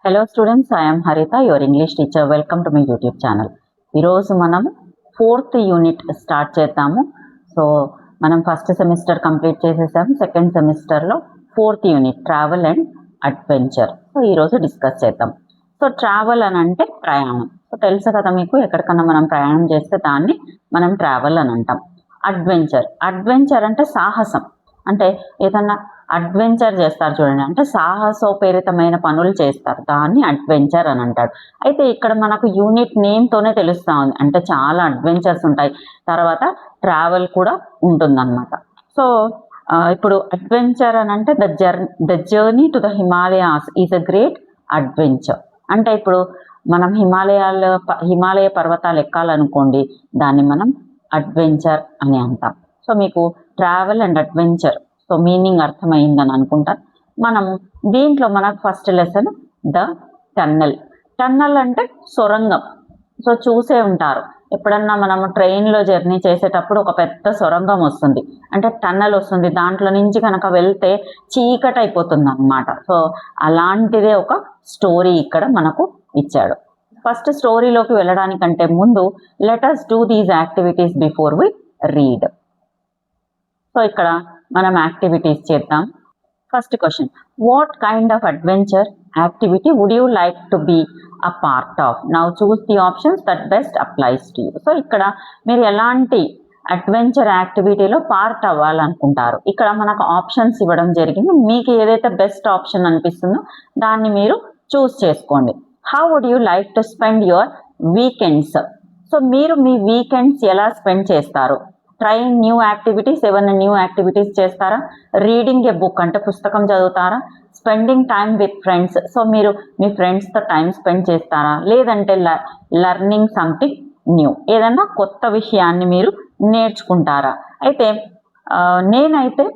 Hello students, I am Harita, your English teacher. Welcome to my YouTube channel. ఈరోజు మనం 4th unit start చేద్దాము. So మనం first semester complete చేసేసాము. Second సెమిస్టర్లో 4th unit travel and adventure. So ఈరోజు discuss చేద్దాం. So travel అని అంటే ప్రయాణం. సో తెలుసు కదా మీకు, ఎక్కడికన్నా మనం ప్రయాణం చేస్తే దాన్ని మనం ట్రావెల్ అని అంటాం. అడ్వెంచర్ అంటే సాహసం, అంటే ఏదన్నా అడ్వెంచర్ చేస్తారు చూడండి, అంటే సాహసోపేరితమైన పనులు చేస్తారు, దాన్ని అడ్వెంచర్ అని అంటాడు. అయితే ఇక్కడ మనకు యూనిట్ నేమ్తోనే తెలుస్తూ ఉంది, అంటే చాలా అడ్వెంచర్స్ ఉంటాయి, తర్వాత ట్రావెల్ కూడా ఉంటుందన్నమాట. సో ఇప్పుడు అడ్వెంచర్ అని అంటే the journey to the Himalayas is a great adventure. అంటే ఇప్పుడు మనం హిమాలయ పర్వతాలు ఎక్కాలనుకోండి, దాన్ని మనం అడ్వెంచర్ అని అంటాం. సో మీకు travel and adventure so meaning అర్థమైందని అనుకుంటాను. మనము దీంట్లో మనకు ఫస్ట్ లెసన్ ద టన్నల్ అంటే సొరంగం. సో చూసే ఉంటారు, ఎప్పుడన్నా మనము ట్రైన్లో జర్నీ చేసేటప్పుడు ఒక పెద్ద సొరంగం వస్తుంది, అంటే టన్నల్ వస్తుంది, దాంట్లో నుంచి కనుక వెళ్తే చీకటి అయిపోతుంది అన్నమాట. సో అలాంటిదే ఒక స్టోరీ ఇక్కడ మనకు ఇచ్చాడు. ఫస్ట్ స్టోరీలోకి వెళ్ళడానికంటే ముందు let us do these activities before we read. So ఇక్కడ మనం యాక్టివిటీస్ చేద్దాం. First question, what kind of adventure activity would you like to be a part of? Now choose the options that best applies to you. So ఇక్కడ మీరు ఎలాంటి adventure యాక్టివిటీలో part అవ్వాలనుకుంటారు, ఇక్కడ మనకు options ఇవ్వడం జరిగింది. మీకు ఏదైతే బెస్ట్ ఆప్షన్ అనిపిస్తుందో దాన్ని మీరు చూస్ చేసుకోండి. How would you like to spend your weekends? So మీరు మీ వీకెండ్స్ ఎలా స్పెండ్ చేస్తారు? ట్రైయింగ్ న్యూ యాక్టివిటీస్, ఏమైనా న్యూ యాక్టివిటీస్ చేస్తారా? రీడింగ్ ఏ బుక్ అంటే పుస్తకం చదువుతారా? Spending time with friends, so మీరు మీ ఫ్రెండ్స్తో టైం స్పెండ్ చేస్తారా? లేదంటే లెర్నింగ్ సంథింగ్ న్యూ, ఏదన్నా కొత్త విషయాన్ని మీరు నేర్చుకుంటారా? అయితే నేనైతే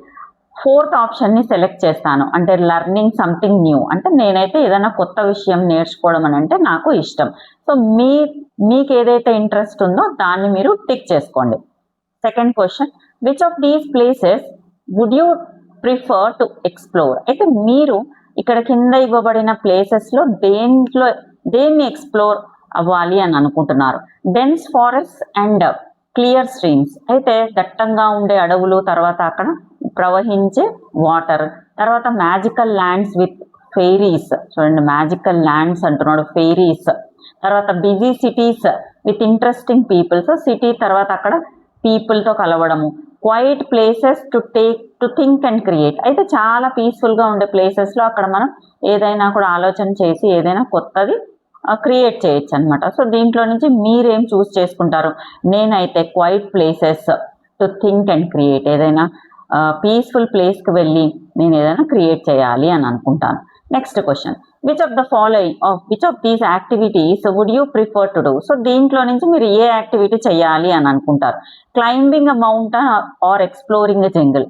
4th ఆప్షన్ని సెలెక్ట్ చేస్తాను, అంటే లెర్నింగ్ సంథింగ్ న్యూ. అంటే నేనైతే ఏదైనా కొత్త విషయం నేర్చుకోవడం అని అంటే నాకు ఇష్టం. సో మీకు ఏదైతే ఇంట్రెస్ట్ ఉందో దాన్ని మీరు టిక్ చేసుకోండి. Second question, which of these places would you prefer to explore? అయితే మీరు ఇక్కడ కింద ఇవ్వబడిన ప్లేసెస్లో దేన్ని ఎక్స్ప్లోర్ అవ్వాలి అని అనుకుంటున్నారు? Dense forest and clear streams, అయితే దట్టంగా ఉండే అడవులు, తర్వాత అక్కడ ప్రవహించే వాటర్, తర్వాత మ్యాజికల్ ల్యాండ్స్ విత్ ఫెయిరీస్, చూడండి మ్యాజికల్ ల్యాండ్స్ అంటున్నాడు, ఫెయిరీస్. తర్వాత busy cities with interesting people, so city తర్వాత అక్కడ పీపుల్తో కలవడము. Quiet places to think and create, అయితే చాలా పీస్ఫుల్గా ఉండే ప్లేసెస్లో అక్కడ మనం ఏదైనా కూడా ఆలోచన చేసి ఏదైనా కొత్తది క్రియేట్ చేయొచ్చు అనమాట. సో దీంట్లో నుంచి మీరేం చూస్ చేసుకుంటారు? నేనైతే quiet places to think and create, ఏదైనా పీస్ఫుల్ ప్లేస్కి వెళ్ళి నేను ఏదైనా క్రియేట్ చేయాలి అని అనుకుంటాను. Next question, which of these activities would you prefer to do? So దీంట్లో నుంచి మీరు ఏ యాక్టివిటీ చేయాలి అని అనుకుంటారు? Climbing a mountain or exploring a jungle,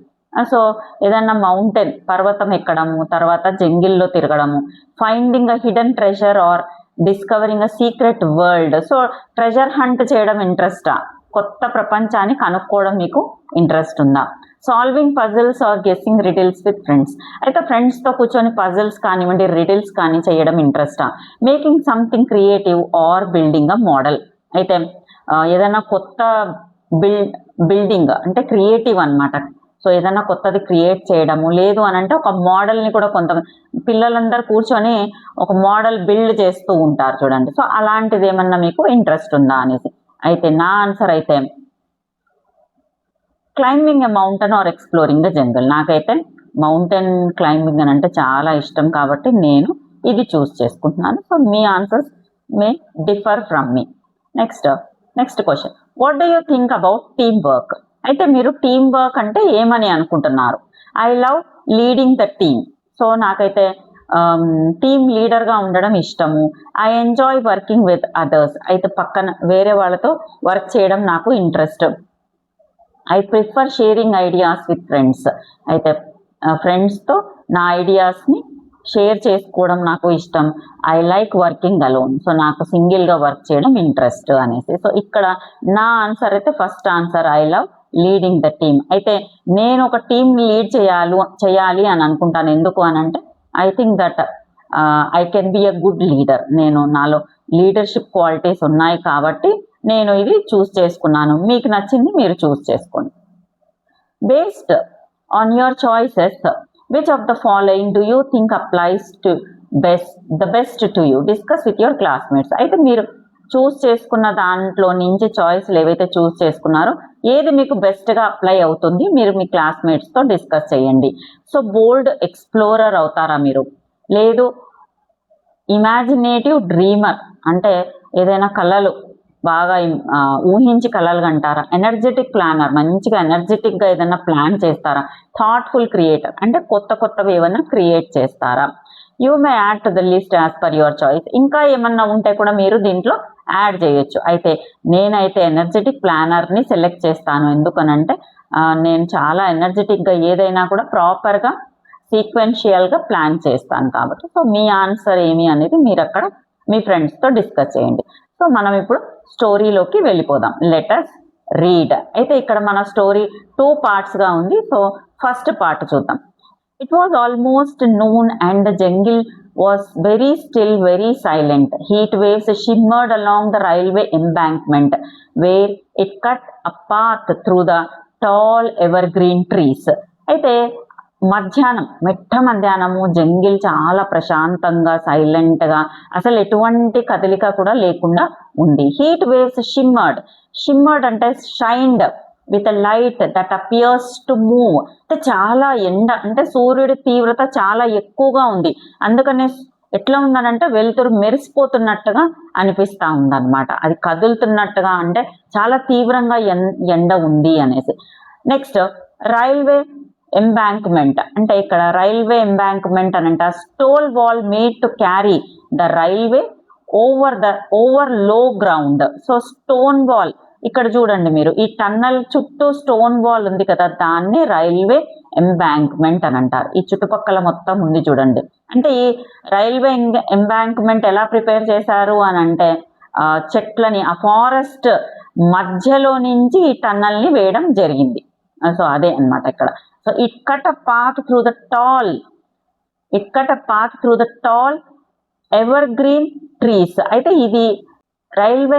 so ఏదన్నా మౌంటైన్ పర్వతం ఎక్కడము, తర్వాత జంగిల్లో తిరగడము. Finding a hidden treasure or discovering a secret world, so treasure hunt చేయడం ఇంట్రెస్టా? కొత్త ప్రపంచాన్ని కనుక్కోవడం మీకు ఇంట్రెస్ట్ ఉందా? Solving puzzles or guessing riddles with friends, అయితే ఫ్రెండ్స్తో కూర్చొని పజిల్స్ కానివ్వండి, రిడిల్స్ కానీ చేయడం ఇంట్రెస్టా? Making something creative or building a model, అయితే ఏదైనా కొత్త బిల్డింగ్ అంటే క్రియేటివ్ అనమాట. సో ఏదైనా కొత్తది క్రియేట్ చేయడము, లేదు అని అంటే ఒక మోడల్ని కూడా పిల్లలందరూ కూర్చొని ఒక మోడల్ బిల్డ్ చేస్తూ ఉంటారు చూడండి. సో అలాంటిది ఏమన్నా మీకు ఇంట్రెస్ట్ ఉందా అనేసి. అయితే నా ఆన్సర్ అయితే climbing a mountain or exploring the jungle. నాకైతే మౌంటైన్ క్లైంబింగ్ అని అంటే చాలా ఇష్టం కాబట్టి నేను ఇది చూస్ చేసుకుంటున్నాను. So me answers May differ from me. Next question, what do you think about team work? అయితే మీరు టీమ్ వర్క్ అంటే ఏమని అనుకుంటున్నారు? I love leading the team, so నాకైతే టీమ్ లీడర్గా ఉండడం ఇష్టము. I enjoy working with others, అయితే పక్కన వేరే వాళ్ళతో వర్క్ చేయడం నాకు interest. I prefer sharing ideas with friends, అయితే ఫ్రెండ్స్తో నా ఐడియాస్ని షేర్ చేసుకోవడం నాకు ఇష్టం. I like working alone, so నాకు సింగిల్గా వర్క్ చేయడం ఇంట్రెస్ట్ అనేసి. సో ఇక్కడ నా ఆన్సర్ అయితే first answer I love leading the team. అయితే నేను ఒక టీమ్ లీడ్ చేయాలి అని అనుకుంటాను. ఎందుకు అని అంటే I think that I can be a good leader, నేను నాలో లీడర్షిప్ క్వాలిటీస్ ఉన్నాయి కాబట్టి నేను ఇది చూస్ చేసుకున్నాను, మీకు నచ్చింది మీరు చూస్ చేసుకోండి. Based on your choices which of the following do you think applies to the best to you, discuss with your classmates. అయితే మీరు చూస్ చేసుకున్న దాంట్లో నుంచి చాయిస్లు ఏవైతే చూస్ చేసుకున్నారో ఏది మీకు బెస్ట్గా అప్లై అవుతుంది మీరు మీ క్లాస్మేట్స్తో డిస్కస్ చేయండి. సో బోల్డ్ ఎక్స్ప్లోరర్ అవుతారా మీరు, లేదు ఇమాజినేటివ్ డ్రీమర్ అంటే ఏదైనా కళలు బాగా ఊహించి కళలు కంటారా, ఎనర్జెటిక్ ప్లానర్ మంచిగా ఎనర్జెటిక్గా ఏదైనా ప్లాన్ చేస్తారా, థాట్ఫుల్ క్రియేటర్ అంటే కొత్తవి ఏమైనా క్రియేట్ చేస్తారా. You may add to the list as per your choice. ఇంకా ఏమన్నా ఉంటే కూడా మీరు దీంట్లో యాడ్ చేయొచ్చు. అయితే నేనైతే ఎనర్జెటిక్ ప్లానర్ని సెలెక్ట్ చేస్తాను, ఎందుకనంటే నేను చాలా ఎనర్జెటిక్గా ఏదైనా కూడా ప్రాపర్గా సీక్వెన్షియల్గా ప్లాన్ చేస్తాను కాబట్టి. సో మీ ఆన్సర్ ఏమి అనేది మీరు అక్కడ మీ ఫ్రెండ్స్తో డిస్కస్ చేయండి. సో మనం ఇప్పుడు స్టోరీలోకి వెళ్ళిపోదాం. Letters read. అయితే ఇక్కడ మన స్టోరీ 2 పార్ట్స్గా ఉంది. సో ఫస్ట్ పార్ట్ చూద్దాం. It was almost noon and the jungle was very still, very silent. Heat waves shimmered along the railway embankment where it cut a path through the tall evergreen trees. అయితే మిట్ట మధ్యాహ్నము jungle చాలా ప్రశాంతంగా సైలెంట్గా అసలు ఎటువంటి కదలిక కూడా లేకుండా ఉంది. హీట్ వేవ్స్ షిమ్మర్డ్ అంటే shined with a light that appears to move. అంటే చాలా ఎండ అంటే సూర్యుడి తీవ్రత చాలా ఎక్కువగా ఉంది, అందుకనే ఎట్లా ఉందనంటే వెలుతురు మెరిసిపోతున్నట్టుగా అనిపిస్తూ ఉందన్నమాట. అది కదులుతున్నట్టుగా అంటే చాలా తీవ్రంగా ఎండ ఉంది అనేసి. నెక్స్ట్ రైల్వే ఎంబాంక్మెంట్ అంటే ఇక్కడ రైల్వే ఎంబాంక్మెంట్ అని అంటే stole wall made to carry the railway over లో గ్రౌండ్. సో స్టోన్ వాల్ ఇక్కడ చూడండి మీరు, ఈ టన్నల్ చుట్టూ స్టోన్ వాల్ ఉంది కదా, దాన్ని రైల్వే ఎంబాంక్మెంట్ అని అంటారు. ఈ చుట్టుపక్కల మొత్తం ఉంది చూడండి. అంటే ఈ రైల్వే ఎంబాంక్మెంట్ ఎలా ప్రిపేర్ చేశారు అని అంటే చెట్లని ఆ ఫారెస్ట్ మధ్యలో నుంచి ఈ టన్నల్ని వేయడం జరిగింది. సో అదే అన్నమాట ఇక్కడ. So it cut a path through the tall ever green trees. అయితే ఇది రైల్వే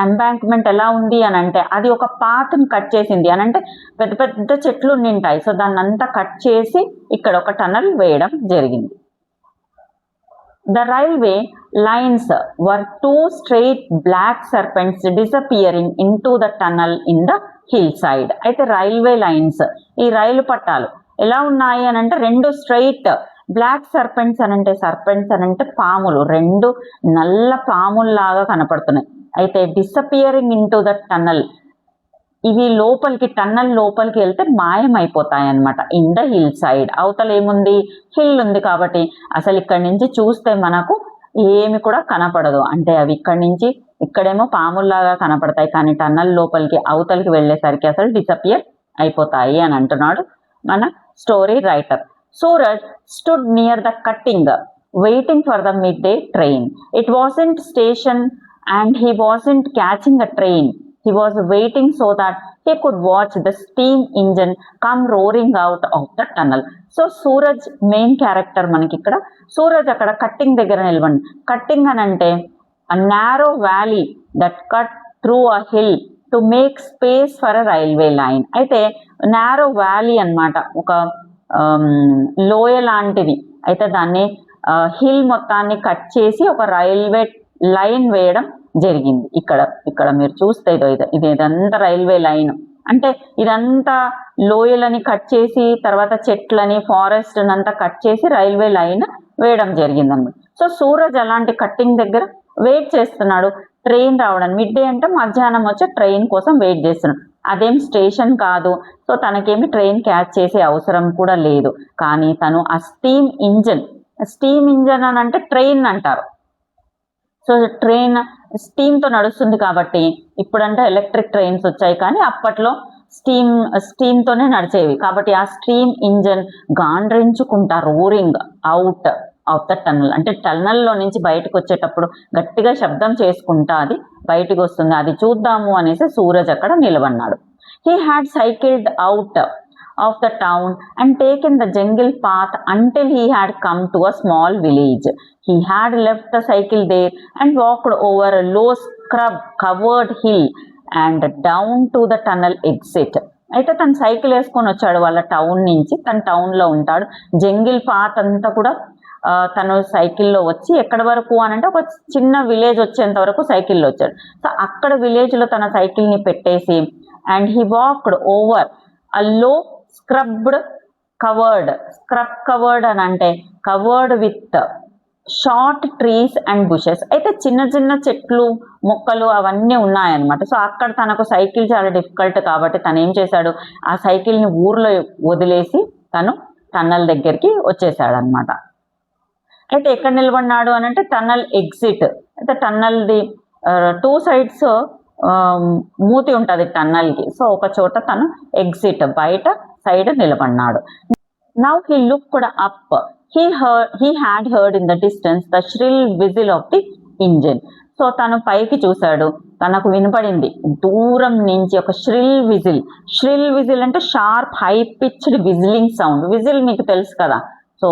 ఎంబాంక్మెంట్ ఎలా ఉంది అని అంటే అది ఒక పాత్ని కట్ చేసింది అని అంటే పెద్ద పెద్ద చెట్లు నింటాయి. సో దాన్ని అంతా కట్ చేసి ఇక్కడ ఒక టనల్ వేయడం జరిగింది. The railway lines were 2 straight black serpents disappearing into the tunnel in the hillside. అయితే రైల్వే లైన్స్, ఈ రైలు పట్టాలు ఎలా ఉన్నాయి అని అంటే 2 స్ట్రైట్ బ్లాక్ సర్పెంట్స్ అనంటే పాములు, 2 నల్ల పాముల్లాగా కనపడుతున్నాయి. అయితే డిసపియరింగ్ ఇంటూ ద టన్నల్, ఇవి టన్నల్ లోపలికి వెళ్తే మాయమైపోతాయి అన్నమాట. ఇన్ ద హిల్ సైడ్, అవతల ఏముంది, హిల్ ఉంది కాబట్టి అసలు ఇక్కడి నుంచి చూస్తే మనకు ఏమి కూడా కనపడదు. అంటే అవి ఇక్కడేమో పాముల్లాగా కనపడతాయి, కానీ టన్నల్ లోపలికి అవతలికి వెళ్ళేసరికి అసలు డిసపియర్ అయిపోతాయి అని అంటున్నాడు మన story writer. Suraj stood near the cutting, waiting for the midday train. It wasn't station and he wasn't catching a train. He was waiting so that he could watch the steam engine come roaring out of the tunnel. So Suraj main character మనకి ఇక్కడ. సూరజ్ అక్కడ cutting దగ్గర నిలవండి. Cutting అని అంటే a narrow valley that cut through a hill to make space for a railway line. అయితే narrow valley అన్నమాట, ఒక లోయ లాంటిది. అయితే దాన్ని హిల్ మొత్తాన్ని కట్ చేసి ఒక రైల్వే లైన్ వేయడం జరిగింది. ఇక్కడ మీరు చూస్తే ఇదంతా రైల్వే లైన్ అంటే ఇదంతా లోయలని కట్ చేసి తర్వాత చెట్లని ఫారెస్ట్ అంతా కట్ చేసి రైల్వే లైన్ వేయడం జరిగింది అన్నమాట. సో సూరజ్ అలాంటి కట్టింగ్ దగ్గర వెయిట్ చేస్తున్నాడు ట్రైన్ రావడానికి. మిడ్ డే అంటే మధ్యాహ్నం వచ్చే ట్రైన్ కోసం వెయిట్ చేస్తున్నాడు. అదేం స్టేషన్ కాదు, సో తనకేమి ట్రైన్ క్యాచ్ చేసే అవసరం కూడా లేదు. కానీ తను ఆ స్టీమ్ ఇంజన్ అని అంటే ట్రైన్ అంటారు. సో ట్రైన్ స్టీమ్తో నడుస్తుంది కాబట్టి, ఇప్పుడంటే ఎలక్ట్రిక్ ట్రైన్స్ వచ్చాయి కానీ అప్పట్లో స్టీమ్తోనే నడిచేవి కాబట్టి ఆ స్టీమ్ ఇంజన్ గాండ్రించుకుంటా roaring out of the tunnel, అంటే టన్నల్లో నుంచి బయటకు వచ్చేటప్పుడు గట్టిగా శబ్దం చేసుకుంటా అది బయటకు వస్తుంది. అది చూద్దాము అనేసి సూరజ్ అక్కడ నిలబడినాడు. He had cycled out of the town and taken the jungle path until he had come to a small village. He had left the cycle there and walked over a low scrub covered hill and down to the tunnel exit. అయితే తను cycle వేసుకొని వచ్చాడు వాళ్ళ town నుంచి. తను టౌన్లో ఉంటాడు. Jungle path అంతా కూడా తను సైకిల్లో వచ్చి ఎక్కడి వరకు అని అంటే ఒక చిన్న విలేజ్ వచ్చేంత వరకు సైకిల్లో వచ్చాడు. సో అక్కడ విలేజ్లో తన సైకిల్ని పెట్టేసి and he walked over a low scrub covered అని అంటే covered with short trees and bushes. అయితే చిన్న చిన్న చెట్లు మొక్కలు అవన్నీ ఉన్నాయన్నమాట. సో అక్కడ తనకు సైకిల్ చాలా డిఫికల్ట్ కాబట్టి తను ఏం చేశాడు, ఆ సైకిల్ని ఊర్లో వదిలేసి తను టన్నల్ దగ్గరికి వచ్చేసాడు అనమాట. అయితే ఎక్కడ నిలబడినాడు అని అంటే టన్నల్ ఎగ్జిట్. అయితే టన్నల్ది 2 sides మూతి ఉంటుంది టన్నల్కి. సో ఒక చోట తను ఎగ్జిట్ బయట సైడ్ నిలబడినాడు. Now he looked up. He had heard in the distance the shrill whistle of the engine. So తను పైకి చూశాడు, తనకు వినపడింది దూరం నుంచి ఒక ష్రిల్ విజిల్ అంటే sharp high pitched whistling sound. Whistle మీకు తెలుసు కదా, సో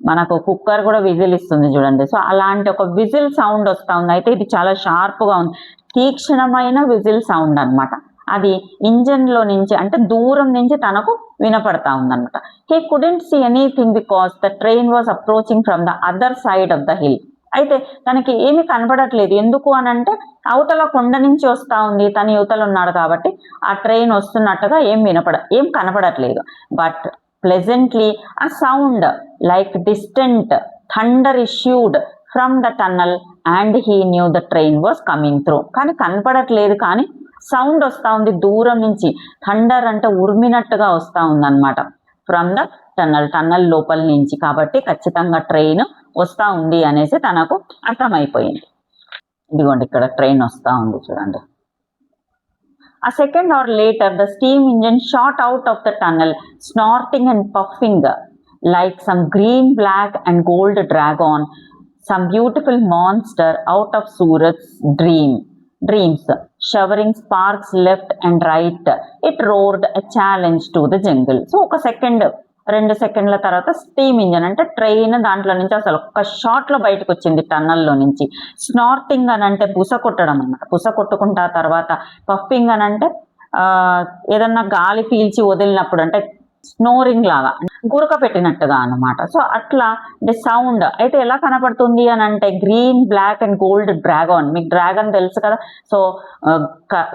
మనకు కుక్కర్ కూడా విజిల్ ఇస్తుంది చూడండి. సో అలాంటి ఒక విజిల్ సౌండ్ వస్తూ ఉంది. అయితే ఇది చాలా షార్ప్గా ఉంది, తీక్షణమైన విజిల్ సౌండ్ అనమాట. అది ఇంజన్లో నుంచి అంటే దూరం నుంచి తనకు వినపడతా ఉందన్నమాట. He couldn't see anything because the train was approaching from the other side of the hill. అయితే తనకి ఏమీ కనపడట్లేదు. ఎందుకు అని అంటే అవతల కొండ నుంచి వస్తూ ఉంది, తన యువతలు ఉన్నాడు కాబట్టి ఆ ట్రైన్ వస్తున్నట్టుగా ఏం కనపడట్లేదు. But pleasantly a sound like distant thunder issued from the tunnel and he knew the train was coming through. కానీ కనపడట్లేదు, కానీ సౌండ్ వస్తూ ఉంది దూరం నుంచి. థండర్ అంటే ఉరిమినట్టుగా వస్తూ ఉందన్నమాట ఫ్రమ్ ద టన్నల్ లోపల నుంచి. కాబట్టి ఖచ్చితంగా ట్రైన్ వస్తూ ఉంది అనేసి తనకు అర్థమైపోయింది. ఇదిగోండి ఇక్కడ ట్రైన్ వస్తూ ఉంది చూడండి. A second or later, the steam engine shot out of the tunnel, snorting and puffing like some green, black and gold dragon, some beautiful monster out of Suraj's dreams, showering sparks left and right. It roared a challenge to the jungle. So, 2 సెకండ్ల తర్వాత steam engine అంటే train దాంట్లో నుంచి అసలు ఒక్క షాట్లో బయటకు వచ్చింది టన్నల్లో నుంచి. స్నార్టింగ్ అని అంటే బుస కొట్టడం అనమాట. బుస కొట్టుకుంటా తర్వాత పఫింగ్ అని అంటే ఏదన్నా గాలి పీల్చి వదిలినప్పుడు అంటే స్నోరింగ్ లాగా గురక పెట్టినట్టుగా అనమాట. సో అట్లా అంటే సౌండ్ అయితే ఎలా కనపడుతుంది అని అంటే green, black and gold dragon. మీకు డ్రాగన్ తెలుసు కదా. So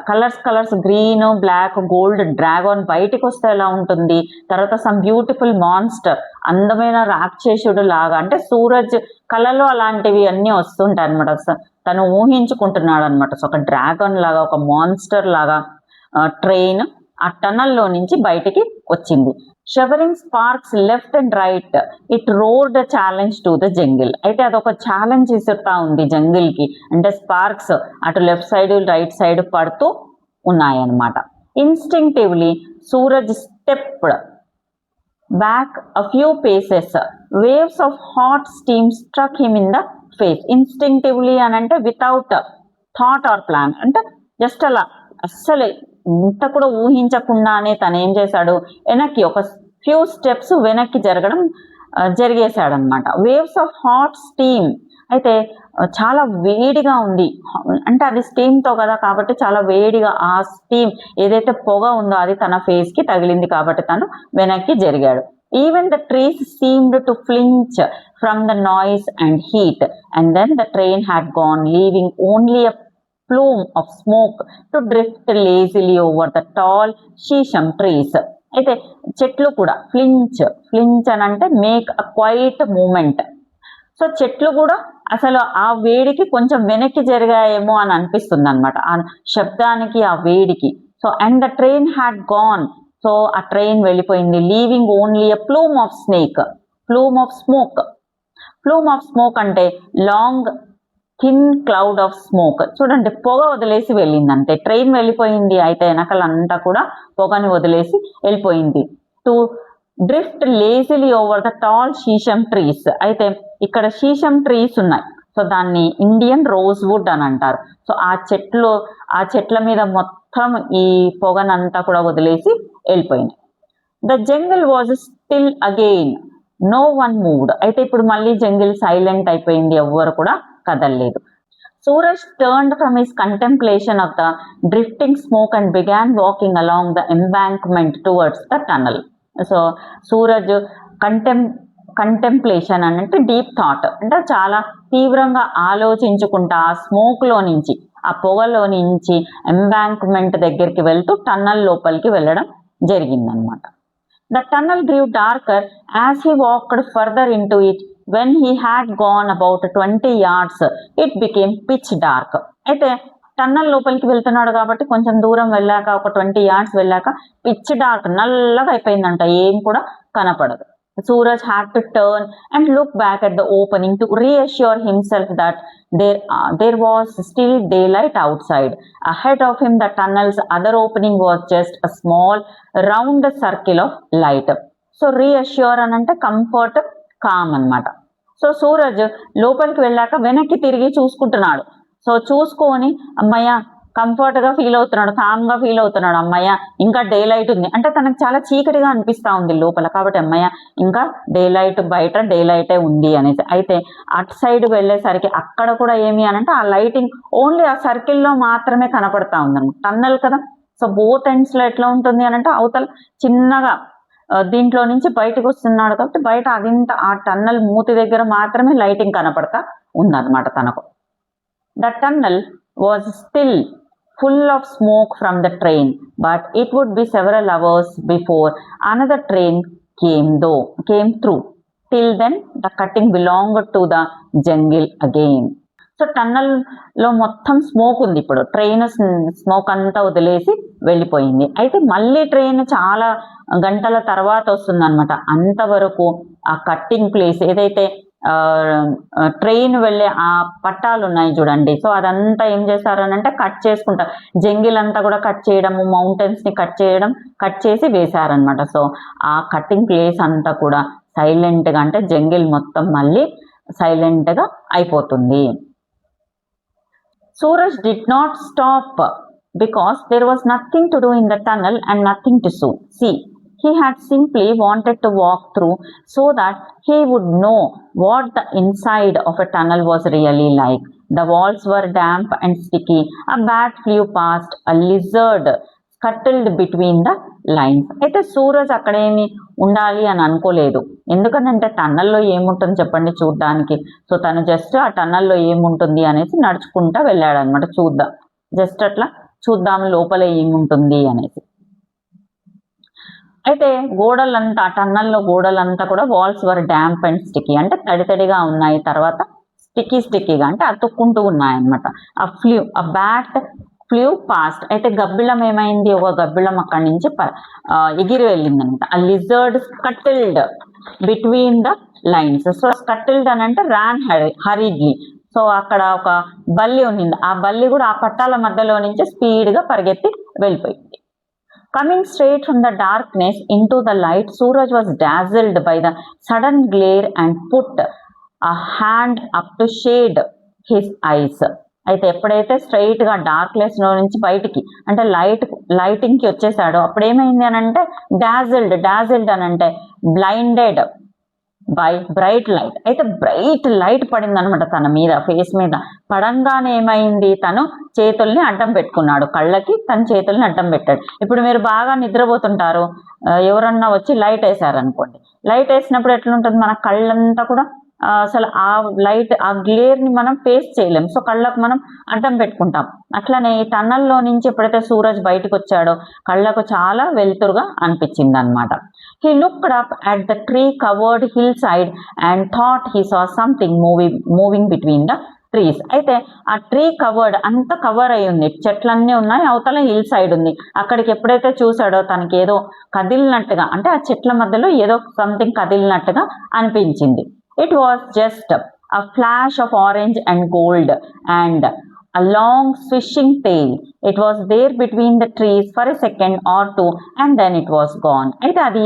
colours green, black, gold dragon బయటికి వస్తే ఎలా ఉంటుంది. తర్వాత సమ్ బ్యూటిఫుల్ మాన్స్టర్, అందమైన రాక్షసుడు లాగా అంటే సూరజ్ కళలో అలాంటివి అన్నీ వస్తుంటాయి అనమాట. తను ఊహించుకుంటున్నాడు అనమాట. సో ఒక డ్రాగన్ లాగా, ఒక మాన్స్టర్ లాగా ట్రైన్ ఆ టన్నల్లో నుంచి బయటికి వచ్చింది. Showering sparks left and right, it road challenge to the jungle. అయితే అదొక ఛాలెంజ్ ఇస్తూ ఉంది జంగిల్కి. అంటే స్పార్క్స్ అటు లెఫ్ట్ సైడ్ రైట్ సైడ్ పడుతూ ఉన్నాయన్నమాట. Instinctively Suraj stepped back a few phases. Waves of hot steam struck him in the face. Instinctively అని అంటే వితౌట్ థాట్ ఆర్ ప్లాన్, అంటే జస్ట్ అలా అస్సలు ఇంత కూడా ఊహించకుండానే తను ఏం చేశాడు, వెనక్కి ఒక ఫ్యూ స్టెప్స్ వెనక్కి జరిగేశాడు అనమాట. వేవ్స్ ఆఫ్ హాట్ స్టీమ్ అయితే చాలా వేడిగా ఉంది. అంటే అది స్టీమ్తో కదా, కాబట్టి చాలా వేడిగా ఆ స్టీమ్ ఏదైతే పొగ ఉందో అది తన ఫేస్కి తగిలింది కాబట్టి తను వెనక్కి జరిగాడు. Even the trees seemed to flinch from the noise and heat, and then the train had gone, leaving only a plume of smoke to drift lazily over the tall shisham trees. అయితే చెట్లు కూడా flinch అని అంటే make a quiet moment. So చెట్లు కూడా అసలు ఆ వేడికి కొంచెం వెనక్కి జరిగాయేమో అని అనిపిస్తుంది అనమాట, ఆ శబ్దానికి ఆ వేడికి. So and the train had gone, so ఆ ట్రైన్ వెళ్ళిపోయింది. Leaving only a plume of smoke అంటే long thin cloud of smoke. చూడండి పొగ వదిలేసి వెళ్ళింది అంతే. ట్రైన్ వెళ్ళిపోయింది, అయితే వెనకలంతా కూడా పొగని వదిలేసి వెళ్ళిపోయింది. To drift lazily over the tall sheesham trees. అయితే ఇక్కడ షీషమ్ ట్రీస్ ఉన్నాయి. సో దాన్ని ఇండియన్ రోజ్ వుడ్ అని అంటారు. సో ఆ చెట్ల మీద మొత్తం ఈ పొగనంతా కూడా వదిలేసి వెళ్ళిపోయింది. The jungle was still again, no one moved. అయితే ఇప్పుడు మళ్ళీ జంగిల్ సైలెంట్ అయిపోయింది, ఎవ్వరు కూడా కదలలేదు. Suraj turned from his contemplation of the drifting smoke and began walking along the embankment towards the tunnel. So Suraj contemplation అంటే deep thought, అంటే చాలా తీవ్రంగా ఆలోచించుకుంటా ఆ స్మోక్లో నుంచి, ఆ పొగలో నుంచి ఎంబాంక్మెంట్ దగ్గరికి వెళ్తూ టన్నల్ లోపలికి వెళ్ళడం జరిగిందనమాట. The tunnel grew darker as he walked further into it. When he had gone about 20 yards, it became pitch dark. అయితే టన్నల్ లోపలికి వెళ్తున్నాడు కాబట్టి కొంచెం దూరం వెళ్ళాక, ఒక 20 yards వెళ్ళాక పిచ్ డార్క్, నల్లగా అయిపోయిందంట, ఏం కూడా కనపడదు. Suraj had to turn and look back at the opening to reassure himself that there was still daylight outside. Ahead of him, the tunnel's other opening was just a small round circle of light. So reassure అనంటే comfort, com అనమాట. So Suraj లోపలికి వెళ్ళాక వెనక్కి తిరిగి చూసుకుంటున్నాడు. So చూసుకొని అమ్మయ్య కంఫర్ట్గా ఫీల్ అవుతున్నాడు, కామ్గా ఫీల్ అవుతున్నాడు. అమ్మయ్య ఇంకా డే లైట్ ఉంది, అంటే తనకు చాలా చీకటిగా అనిపిస్తూ ఉంది లోపల, కాబట్టి అమ్మయ్య ఇంకా డే లైట్, బయట డే లైటే ఉంది అనేసి. అయితే అటు సైడ్ వెళ్ళేసరికి అక్కడ కూడా ఏమి అనంటే ఆ లైటింగ్ ఓన్లీ ఆ సర్కిల్లో మాత్రమే కనపడతా ఉందన్నమాట. టన్నల్ కదా, సో బోత్ ఎండ్స్లో ఎట్లా ఉంటుంది అనంటే అవతల చిన్నగా దీంట్లో నుంచి బయటకు వస్తున్నాడు కాబట్టి బయట అదింత ఆ టన్నల్ మూతి దగ్గర మాత్రమే లైటింగ్ కనపడతా ఉందన్నమాట తనకు. The tunnel was still full of smoke from the train, but it would be several hours before another train came through. Till then the cutting belonged to the jungle again. So టన్నల్లో మొత్తం smoke ఉంది, ఇప్పుడు train smoke అంతా వదిలేసి వెళ్ళిపోయింది. అయితే మళ్ళీ train చాలా గంటల తర్వాత వస్తుంది అనమాట. అంతవరకు ఆ కట్టింగ్ ప్లేస్ ఏదైతే ట్రైన్ వెళ్ళే ఆ పట్టాలు ఉన్నాయి చూడండి, సో అదంతా ఏం చేశారనంటే కట్ చేసుకుంటారు. జంగిల్ అంతా కూడా కట్ చేయడము, మౌంటైన్స్ని కట్ చేసి వేశారనమాట. సో ఆ కట్టింగ్ ప్లేస్ అంతా కూడా సైలెంట్గా, అంటే జంగిల్ మొత్తం మళ్ళీ సైలెంట్గా అయిపోతుంది. Suraj did not stop because there was nothing to do in the tunnel and nothing to see. He had simply wanted to walk through so that he would know what the inside of a tunnel was really like. The walls were damp and sticky. A bat flew past. A lizard scuttled between the lines. అయితే సూరజ్ అక్కడేమి ఉండాలి అని అనుకోలేదు, ఎందుకంటే టన్నల్లో ఏముంటుంది చెప్పండి చూడ్డానికి. So తను just ఆ టన్నల్లో ఏముంటుంది అనేసి నడుచుకుంటా వెళ్ళాడు అనమాట. జస్ట్ అట్లా చూద్దాం లోపల ఏముంటుంది అనేసి. అయితే గోడలంతా, టన్నల్లో గోడలంతా కూడా walls were damp and sticky, అంటే తడితడిగా ఉన్నాయి, తర్వాత స్టిక్కీగా అంటే అతుక్కుంటూ ఉన్నాయన్నమాట. ఆ బ్యాట్ ఫ్లూ పాస్ట్, అయితే గబ్బిళం ఏమైంది, ఒక గబ్బిళం అక్కడి నుంచి ఎగిరి వెళ్ళిందనమాట. ఆ lizard scuttled between the lines. So scuttled అని అంటే ర్యాన్ హరీడ్లీ. సో అక్కడ ఒక బల్లి ఉన్నింది, ఆ బల్లి కూడా ఆ పట్టాల మధ్యలో నుంచి స్పీడ్గా పరిగెత్తి వెళ్ళిపోయింది. Coming straight from the darkness into the light, Suraj was dazzled by the sudden glare and put a hand up to shade his eyes. అయితే ఎప్పుడైతే స్ట్రైట్గా డార్క్నెస్లో నుంచి బయటికి అంటే లైటింగ్కి వచ్చేసాడో అప్పుడు ఏమైంది అని అంటే డాజిల్డ్ అని అంటే బ్లైండెడ్ బై బ్రైట్ లైట్. అయితే బ్రైట్ లైట్ పడింది అనమాట తన మీద, ఫేస్ మీద. పడంగానే ఏమైంది, తను చేతుల్ని అడ్డం పెట్టుకున్నాడు, కళ్ళకి తన చేతుల్ని అడ్డం పెట్టాడు. ఇప్పుడు మీరు బాగా నిద్రపోతుంటారు, ఎవరన్నా వచ్చి లైట్ వేసారనుకోండి, లైట్ వేసినప్పుడు ఎట్లుంటుంది, మన కళ్ళంతా కూడా అసలు ఆ లైట్, ఆ గ్లేర్ని మనం ఫేస్ చేయలేం, సో కళ్ళకు మనం అడ్డం పెట్టుకుంటాం. అట్లనే ఈ టన్నల్లో నుంచి ఎప్పుడైతే సూరజ్ బయటకు వచ్చాడో కళ్ళకు చాలా వెలుతురుగా అనిపించింది అనమాట. He looked up at the tree-covered hillside and thought he saw something moving between the trees. అయితే ఆ ట్రీ కవర్డ్ అంతా కవర్ అయి ఉంది, చెట్లన్నీ ఉన్నాయి, అవతల హిల్ సైడ్ ఉంది. అక్కడికి ఎప్పుడైతే చూసాడో తనకి ఏదో కదిలినట్టుగా, అంటే ఆ చెట్ల మధ్యలో ఏదో సంథింగ్ కదిలినట్టుగా అనిపించింది. It was just a flash of orange and gold and a long swishing tail. It was there between the trees for a second or two and then it was gone. అయితే అది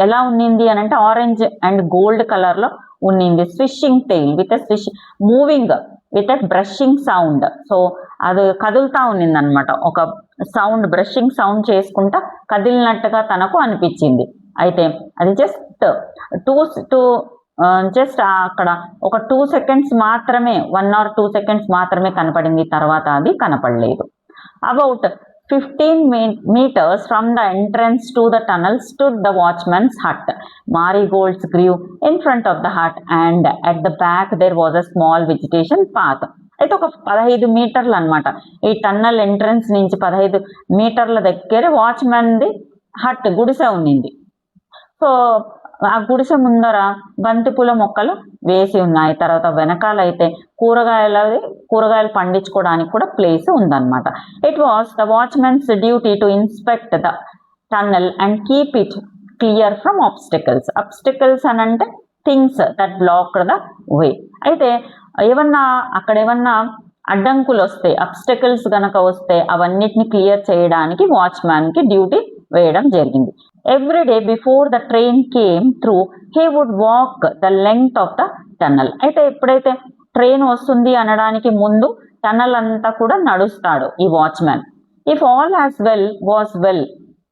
ఎలా ఉన్నింది అని అంటే orange and gold colour లో ఉన్నింది. స్విషింగ్ tail with a moving with a brushing sound. So అది కదులుతా ఉన్నింది అనమాట, ఒక సౌండ్, బ్రషింగ్ సౌండ్ చేసుకుంటా కదిలినట్టుగా తనకు అనిపించింది. అయితే అది జస్ట్ అక్కడ ఒక 2 seconds మాత్రమే 1 or 2 seconds మాత్రమే కనపడింది, తర్వాత అది కనపడలేదు. About 15 meters from the entrance to the tunnel stood the watchman's hut. Marigolds grew in front of the hut and at the back there was a small vegetation path. అయితే ఒక 15 మీటర్లు అనమాట. ఈ టన్నల్ ఎంట్రన్స్ నుంచి 15 మీటర్ల దగ్గర వాచ్మెన్ది hot గుడిసె ఉండింది. సో ఆ గుడిసె ముందర బంతిపూల మొక్కలు వేసి ఉన్నాయి. తర్వాత వెనకాల అయితే కూరగాయలు పండించుకోవడానికి కూడా ప్లేస్ ఉందన్నమాట. It was the watchman's duty to inspect the tunnel and keep it clear from obstacles అని అంటే things that block the way. అయితే అక్కడ ఏమన్నా అడ్డంకులు వస్తే, అబ్స్టికల్స్ గనక వస్తే అవన్నిటిని క్లియర్ చేయడానికి వాచ్మ్యాన్ కి డ్యూటీ వేయడం జరిగింది. Every day before the train came through he would walk the length of the tunnel. అయితే ఎప్పుడైతే ట్రైన్ వస్తుంది అనడానికి ముందు టన్నల్ అంతా కూడా నడుస్తాడు ఈ watchman.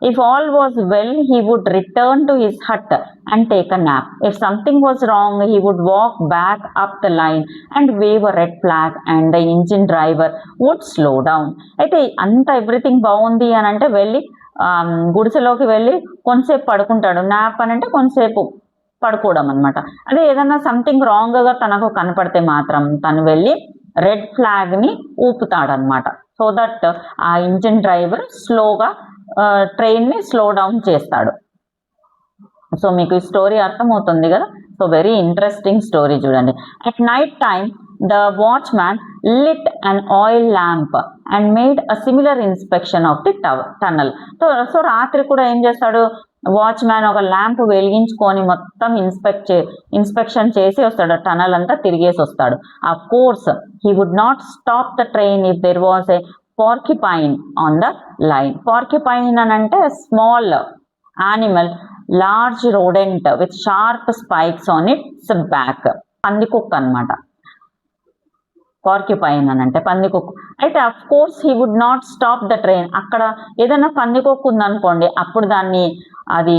If all was well, he would return to his hut and take a nap. If something was wrong, he would walk back up the line and wave a red flag and the engine driver would slow down. అయితే అంత everything బాగుంది అని అంటే వెళ్ళి గుడిసెలోకి వెళ్ళి కొంతసేపు పడుకుంటాడు. Nap అని అంటే కొంతసేపు పడుకోవడం అనమాట. అదే ఏదన్నా సంథింగ్ రాంగ్గా తనకు కనపడితే మాత్రం తను వెళ్ళి రెడ్ ఫ్లాగ్ని ఊపుతాడనమాట. సో దట్ ఆ ఇంజిన్ డ్రైవర్ స్లోగా ట్రైన్ని స్లో డౌన్ చేస్తాడు. సో మీకు ఈ స్టోరీ అర్థమవుతుంది కదా. సో వెరీ ఇంట్రెస్టింగ్ స్టోరీ చూడండి. At night time the watchman lit an oil lamp and made a similar inspection of the tunnel. So రాత్రి కూడా ఏం చేస్తాడు వాచ్మ్యాన్, ఒక ల్యాంప్ వెలిగించుకొని మొత్తం ఇన్స్పెక్షన్ చేసి వస్తాడు. టనల్ అంతా తిరిగేసి వస్తాడు. Of course he would not stop the train if there was a porcupine on the line. Porcupine అని అంటే small animal, large rodent with sharp spikes on its back. పందికొక్క అనమాట పార్క్యుపైన్ అని అంటే పందికొక్కు. అయితే of course he would not stop the train. అక్కడ ఏదైనా పందికొక్కు ఉందనుకోండి, అప్పుడు అది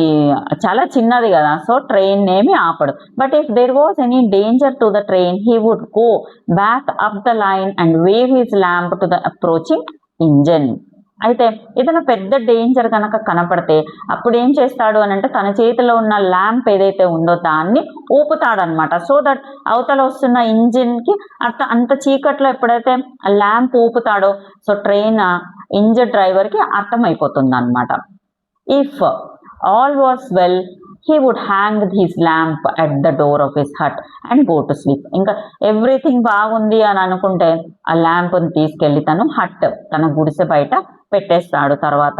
చాలా చిన్నది కదా, సో ట్రైన్ ఏమి ఆపడు. But if there was any danger to the train he would go back up the line and wave his lamp to the approaching engine. అయితే ఏదైనా పెద్ద డేంజర్ కనుక కనపడితే అప్పుడు ఏం చేస్తాడు అని అంటే తన చేతిలో ఉన్న ల్యాంప్ ఏదైతే ఉందో దాన్ని ఊపుతాడనమాట. సో దట్ అవతల వస్తున్న ఇంజిన్కి అంత చీకట్లో ఎప్పుడైతే ల్యాంప్ ఊపుతాడో సో ట్రైన్ ఇంజిన్ డ్రైవర్కి అర్థమైపోతుంది అనమాట. If all was well, he would hang his lamp at the door of his hut and go to sleep. ఇంకా ఎవ్రీథింగ్ బాగుంది అని అనుకుంటే ఆ ల్యాంప్ని తీసుకెళ్ళి తన గుడిసె బయట పెట్టేస్తాడు, తర్వాత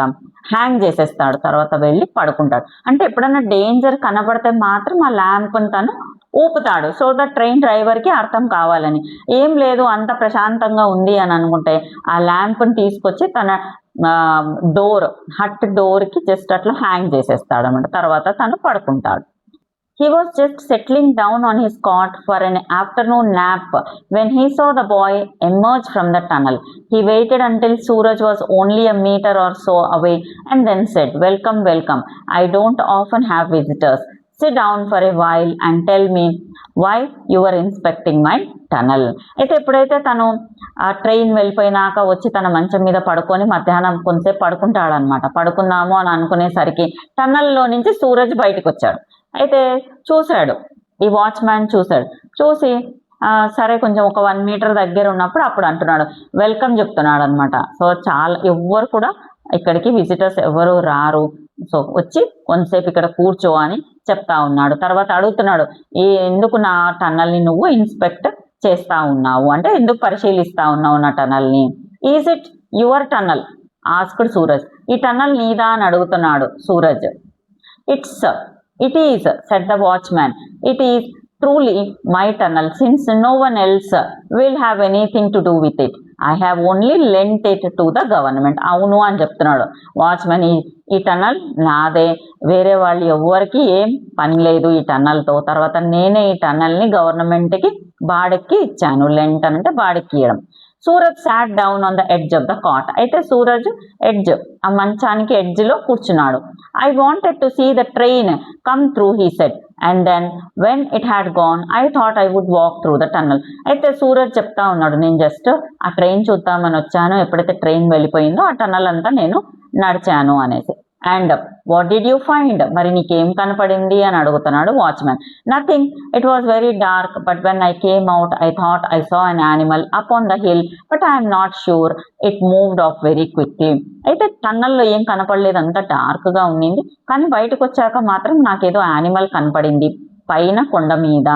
హ్యాంగ్ చేసేస్తాడు, తర్వాత వెళ్ళి పడుకుంటాడు. అంటే ఎప్పుడైనా డేంజర్ కనబడితే మాత్రం ఆ ల్యాంప్ని తను ఊపుతాడు. సో ద ట్రైన్ డ్రైవర్కి అర్థం కావాలని. ఏం లేదు అంత ప్రశాంతంగా ఉంది అని అనుకుంటే ఆ ల్యాంప్ని తీసుకొచ్చి తన హట్ డోర్కి జస్ట్ అట్లా హ్యాంగ్ చేసేస్తాడు అనమాట. తర్వాత తను పడుకుంటాడు. He was just settling down on his cot for an afternoon nap when he saw the boy emerge from the tunnel. He waited until Suraj was only a meter or so away and then said, "Welcome, welcome. I don't often have visitors. Sit down for a while and tell me why you are inspecting my tunnel." అయితే ఎప్పుడైతే తను ఆ train వెళ్ళిపోయినాక వచ్చి తన మంచం మీద పడుకొని మధ్యాహ్నం కొంతసేపు పడుకుంటాడనమాట. పడుకుందాము అని అనుకునేసరికి టన్నల్లో నుంచి సూరజ్ బయటకు వచ్చాడు. అయితే ఈ వాచ్మ్యాన్ చూసి సరే కొంచెం ఒక 1 మీటర్ దగ్గర ఉన్నప్పుడు అప్పుడు అంటున్నాడు, వెల్కమ్ చెప్తున్నాడు అనమాట. సో ఎవ్వరు కూడా ఇక్కడికి విజిటర్స్ ఎవరు రారు, సో వచ్చి కొంతసేపు ఇక్కడ కూర్చో అని చెప్తా ఉన్నాడు. తర్వాత అడుగుతున్నాడు, ఎందుకు నా టన్నల్ని నువ్వు ఇన్స్పెక్ట్ చేస్తా ఉన్నావు అంటే ఎందుకు పరిశీలిస్తా ఉన్నావు నా టన్నల్ని. Is it your tunnel asked Suraj. ఈ టన్నల్ నీదా అని అడుగుతున్నాడు Suraj. It is, said the watchman. It is truly my tunnel, since no one else will have anything to do with it. I have only lent it to the government. అవును అని చెప్తున్నాడు watchman. ఈ tunnel నాదే, వేరే వాళ్ళు ఎవరికి ఏం పని లేదు ఈ టన్నల్తో. తర్వాత నేనే ఈ టన్నల్ని గవర్నమెంట్కి బాడెక్కి ఇచ్చాను. లెంట్ అంటే బాడెక్కి ఇవ్వడం. Suraj sat down on the edge of the cot. అయితే సూరజ్ ఎడ్జ్, ఆ మంచానికి ఎడ్జ్ లో కూర్చున్నాడు. I wanted to see the train come through he said, and then when it had gone I thought I would walk through the tunnel. అయితే సూరజ్ చెప్తా ఉన్నాడు, నేను just ఆ ట్రైన్ చూద్దామని వచ్చాను, ఎప్పుడైతే ట్రైన్ వెళ్ళిపోయిందో ఆ టన్నల్ అంతా నేను నడిచాను అనేసి. And what did you find, మరి నీకేం కనపడింది అని అడుగుతున్నాడు watchman. Nothing, it was very dark, but when I came out I thought I saw an animal up on the hill, but I'm not sure it moved off very quickly. అయితే టన్నల్లో ఏం కనపడలేదు, అంతా డార్క్ గా ఉండింది, కానీ బయటకు వచ్చాక మాత్రం నాకేదో యానిమల్ కనపడింది పైన కొండ మీద.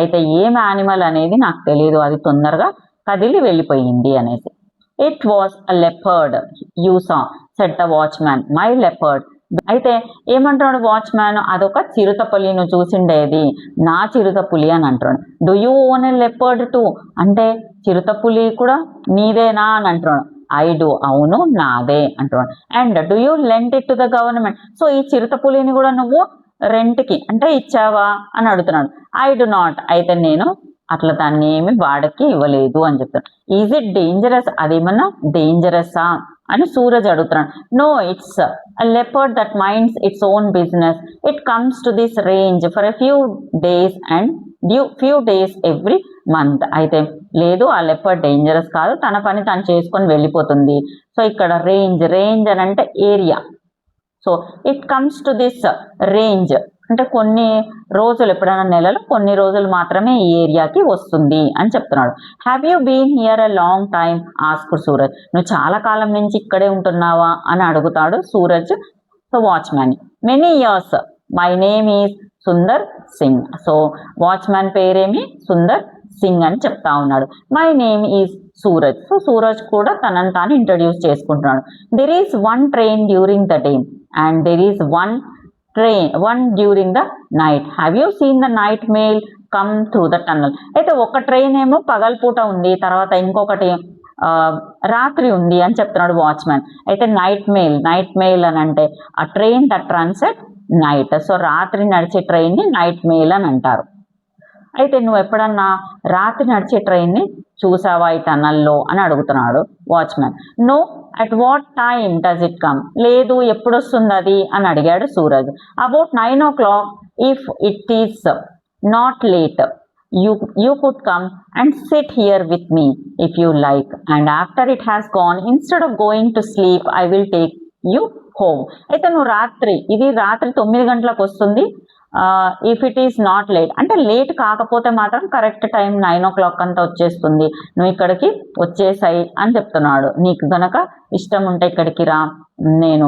అయితే ఏం యానిమల్ అనేది నాకు తెలియదు, అది తొందరగా కదిలి వెళ్ళిపోయింది అనేసి. It was a leopard you saw said the watchman, my leopard. అయితే ఏమంటున్నాడు వాచ్మ్యాన్, అదొక చిరుతపులి, నువ్వు చూసిండేది నా చిరుతపులి అని అంటున్నాడు. Do you own a leopard to, అంటే చిరుతపులి కూడా నీదేనా అని అంటున్నాడు. ఐ డూ, అవును నాదే అంటున్నాడు. And do you lent it to the government, so ఈ చిరుతపులిని కూడా నువ్వు రెంట్కి అంటే ఇచ్చావా అని అడుగుతున్నాడు. ఐ డు నాట్, అయితే నేను అట్లా దాన్ని ఏమి వాడకి ఇవ్వలేదు అని చెప్తాను. ఈజ్ ఇట్ డేంజరస్, అదేమన్నా డేంజరసా అని సూరజ్ అడుగుతున్నాడు. No, it's a leopard that minds its own business, it comes to this range for a few days and few days every month. అయితే లేదు, ఆ లెపర్డ్ డేంజరస్ కాదు, తన పని తను చేసుకొని వెళ్ళిపోతుంది. సో ఇక్కడ రేంజ్ అని అంటే area. So it comes to this range అంటే కొన్ని రోజులు, ఎప్పుడైనా నెలలో కొన్ని రోజులు మాత్రమే ఈ ఏరియాకి వస్తుంది అని చెప్తున్నాడు. Have you been here a long time asked Suraj, నువ్వు చాలా కాలం నుంచి ఇక్కడే ఉంటున్నావా అని అడుగుతాడు Suraj so watchman. Many years, my name is Sundar Singh. So watchman పేరేమి సుందర్ సింగ్ అని చెప్తా ఉన్నాడు. My name is Suraj. So Suraj కూడా తనని తాను ఇంట్రడ్యూస్ చేసుకుంటున్నాడు. There is one train during the day and there is one during the night. Have you seen the night mail come through the tunnel. అయితే ఒక ట్రైన్ ఏమో పగలపూట ఉంది, తర్వాత ఇంకొకటి రాత్రి ఉంది అని చెప్తున్నాడు వాచ్మ్యాన్. అయితే నైట్ మెయిల్ అని అంటే ఆ train that runs at night. So రాత్రి నడిచే ట్రైన్ని నైట్ మెయిల్ అని అంటారు. అయితే నువ్వు ఎప్పుడన్నా రాత్రి నడిచే ట్రైన్ని చూసావా ఈ టన్నల్లో అని అడుగుతున్నాడు watchman. No, at what time does it come, లేదు ఎప్పుడు వస్తుంది అది అని అడిగాడు Suraj. About 9 o'clock, if it is not late you could come and sit here with me if you like, and after it has gone, instead of going to sleep I will take you home. అయితే నువ్వు ఇది రాత్రి 9 గంటలకు వస్తుంది, if it is not late అంటే late కాకపోతే మాత్రం correct time 9 o'clock అంతా వచ్చేస్తుంది, నువ్వు ఇక్కడికి వచ్చేసాయి అని చెప్తున్నాడు. నీకు గనక ఇష్టం ఉంటే ఇక్కడికి రా, నేను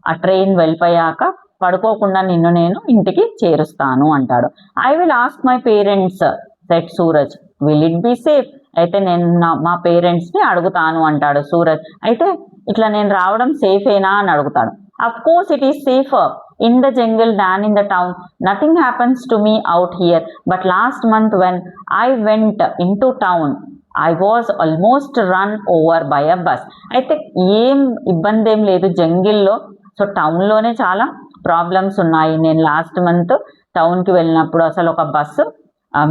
ఆ ట్రైన్ వెళ్ళిపోయాక పడుకోకుండా నిన్ను నేను ఇంటికి చేరుస్తాను అంటాడు. I will ask my parents set Suraj, will it be safe. అయితే నేను మా పేరెంట్స్ని అడుగుతాను అంటాడు సూరజ్. అయితే ఇట్లా నేను రావడం సేఫేనా అని అడుగుతాడు. Of course it is safer in the jungle than in the town. Nothing happens to me out here, but last month when I went into town I was almost run over by a bus. అయితే ఏం ఇబ్బంది ఏం లేదు జంగిల్లో, so టౌన్లోనే చాలా problems ఉన్నాయి. నేను last month టౌన్కి వెళ్ళినప్పుడు అసలు ఒక బస్సు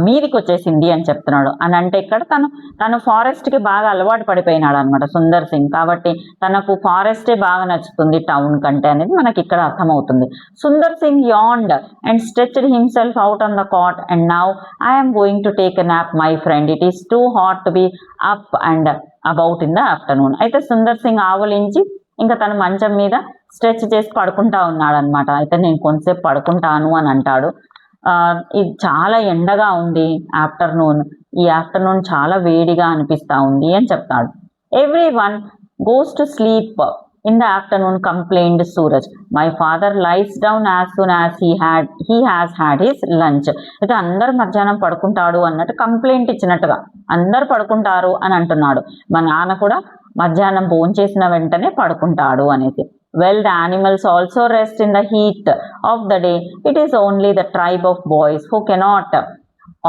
మీదికి వచ్చేసింది అని చెప్తున్నాడు. అని అంటే ఇక్కడ తను ఫారెస్ట్కి బాగా అలవాటు పడిపోయినాడు అనమాట సుందర్ సింగ్. కాబట్టి తనకు ఫారెస్టే బాగా నచ్చుతుంది టౌన్ కంటే అనేది మనకి ఇక్కడ అర్థమవుతుంది. Sundar Singh yawned and stretched himself out on the cot, and now I am going to take a nap, my friend. It is too hot to be up and about in the afternoon. అయితే సుందర్ సింగ్ ఆవలించి ఇంకా తన మంచం మీద stretch చేసి పడుకుంటా ఉన్నాడు అనమాట. అయితే నేను కొంతసేపు పడుకుంటాను అని అంటాడు. ఇది చాలా ఎండగా ఉంది ఈ ఆఫ్టర్నూన్ చాలా వేడిగా అనిపిస్తా ఉంది అని చెప్తాడు. Everyone goes to sleep in the afternoon complained Suraj. My father lies down as soon as he has had his lunch. అయితే అందరు మధ్యాహ్నం పడుకుంటాడు అన్నట్టు కంప్లైంట్ ఇచ్చినట్టుగా అందరు పడుకుంటారు అని అంటున్నాడు. మా నాన్న కూడా మధ్యాహ్నం భోంచేసిన వెంటనే పడుకుంటాడు అనేసి. Well, the animals also rest in the heat of the day. It is only the tribe of boys who cannot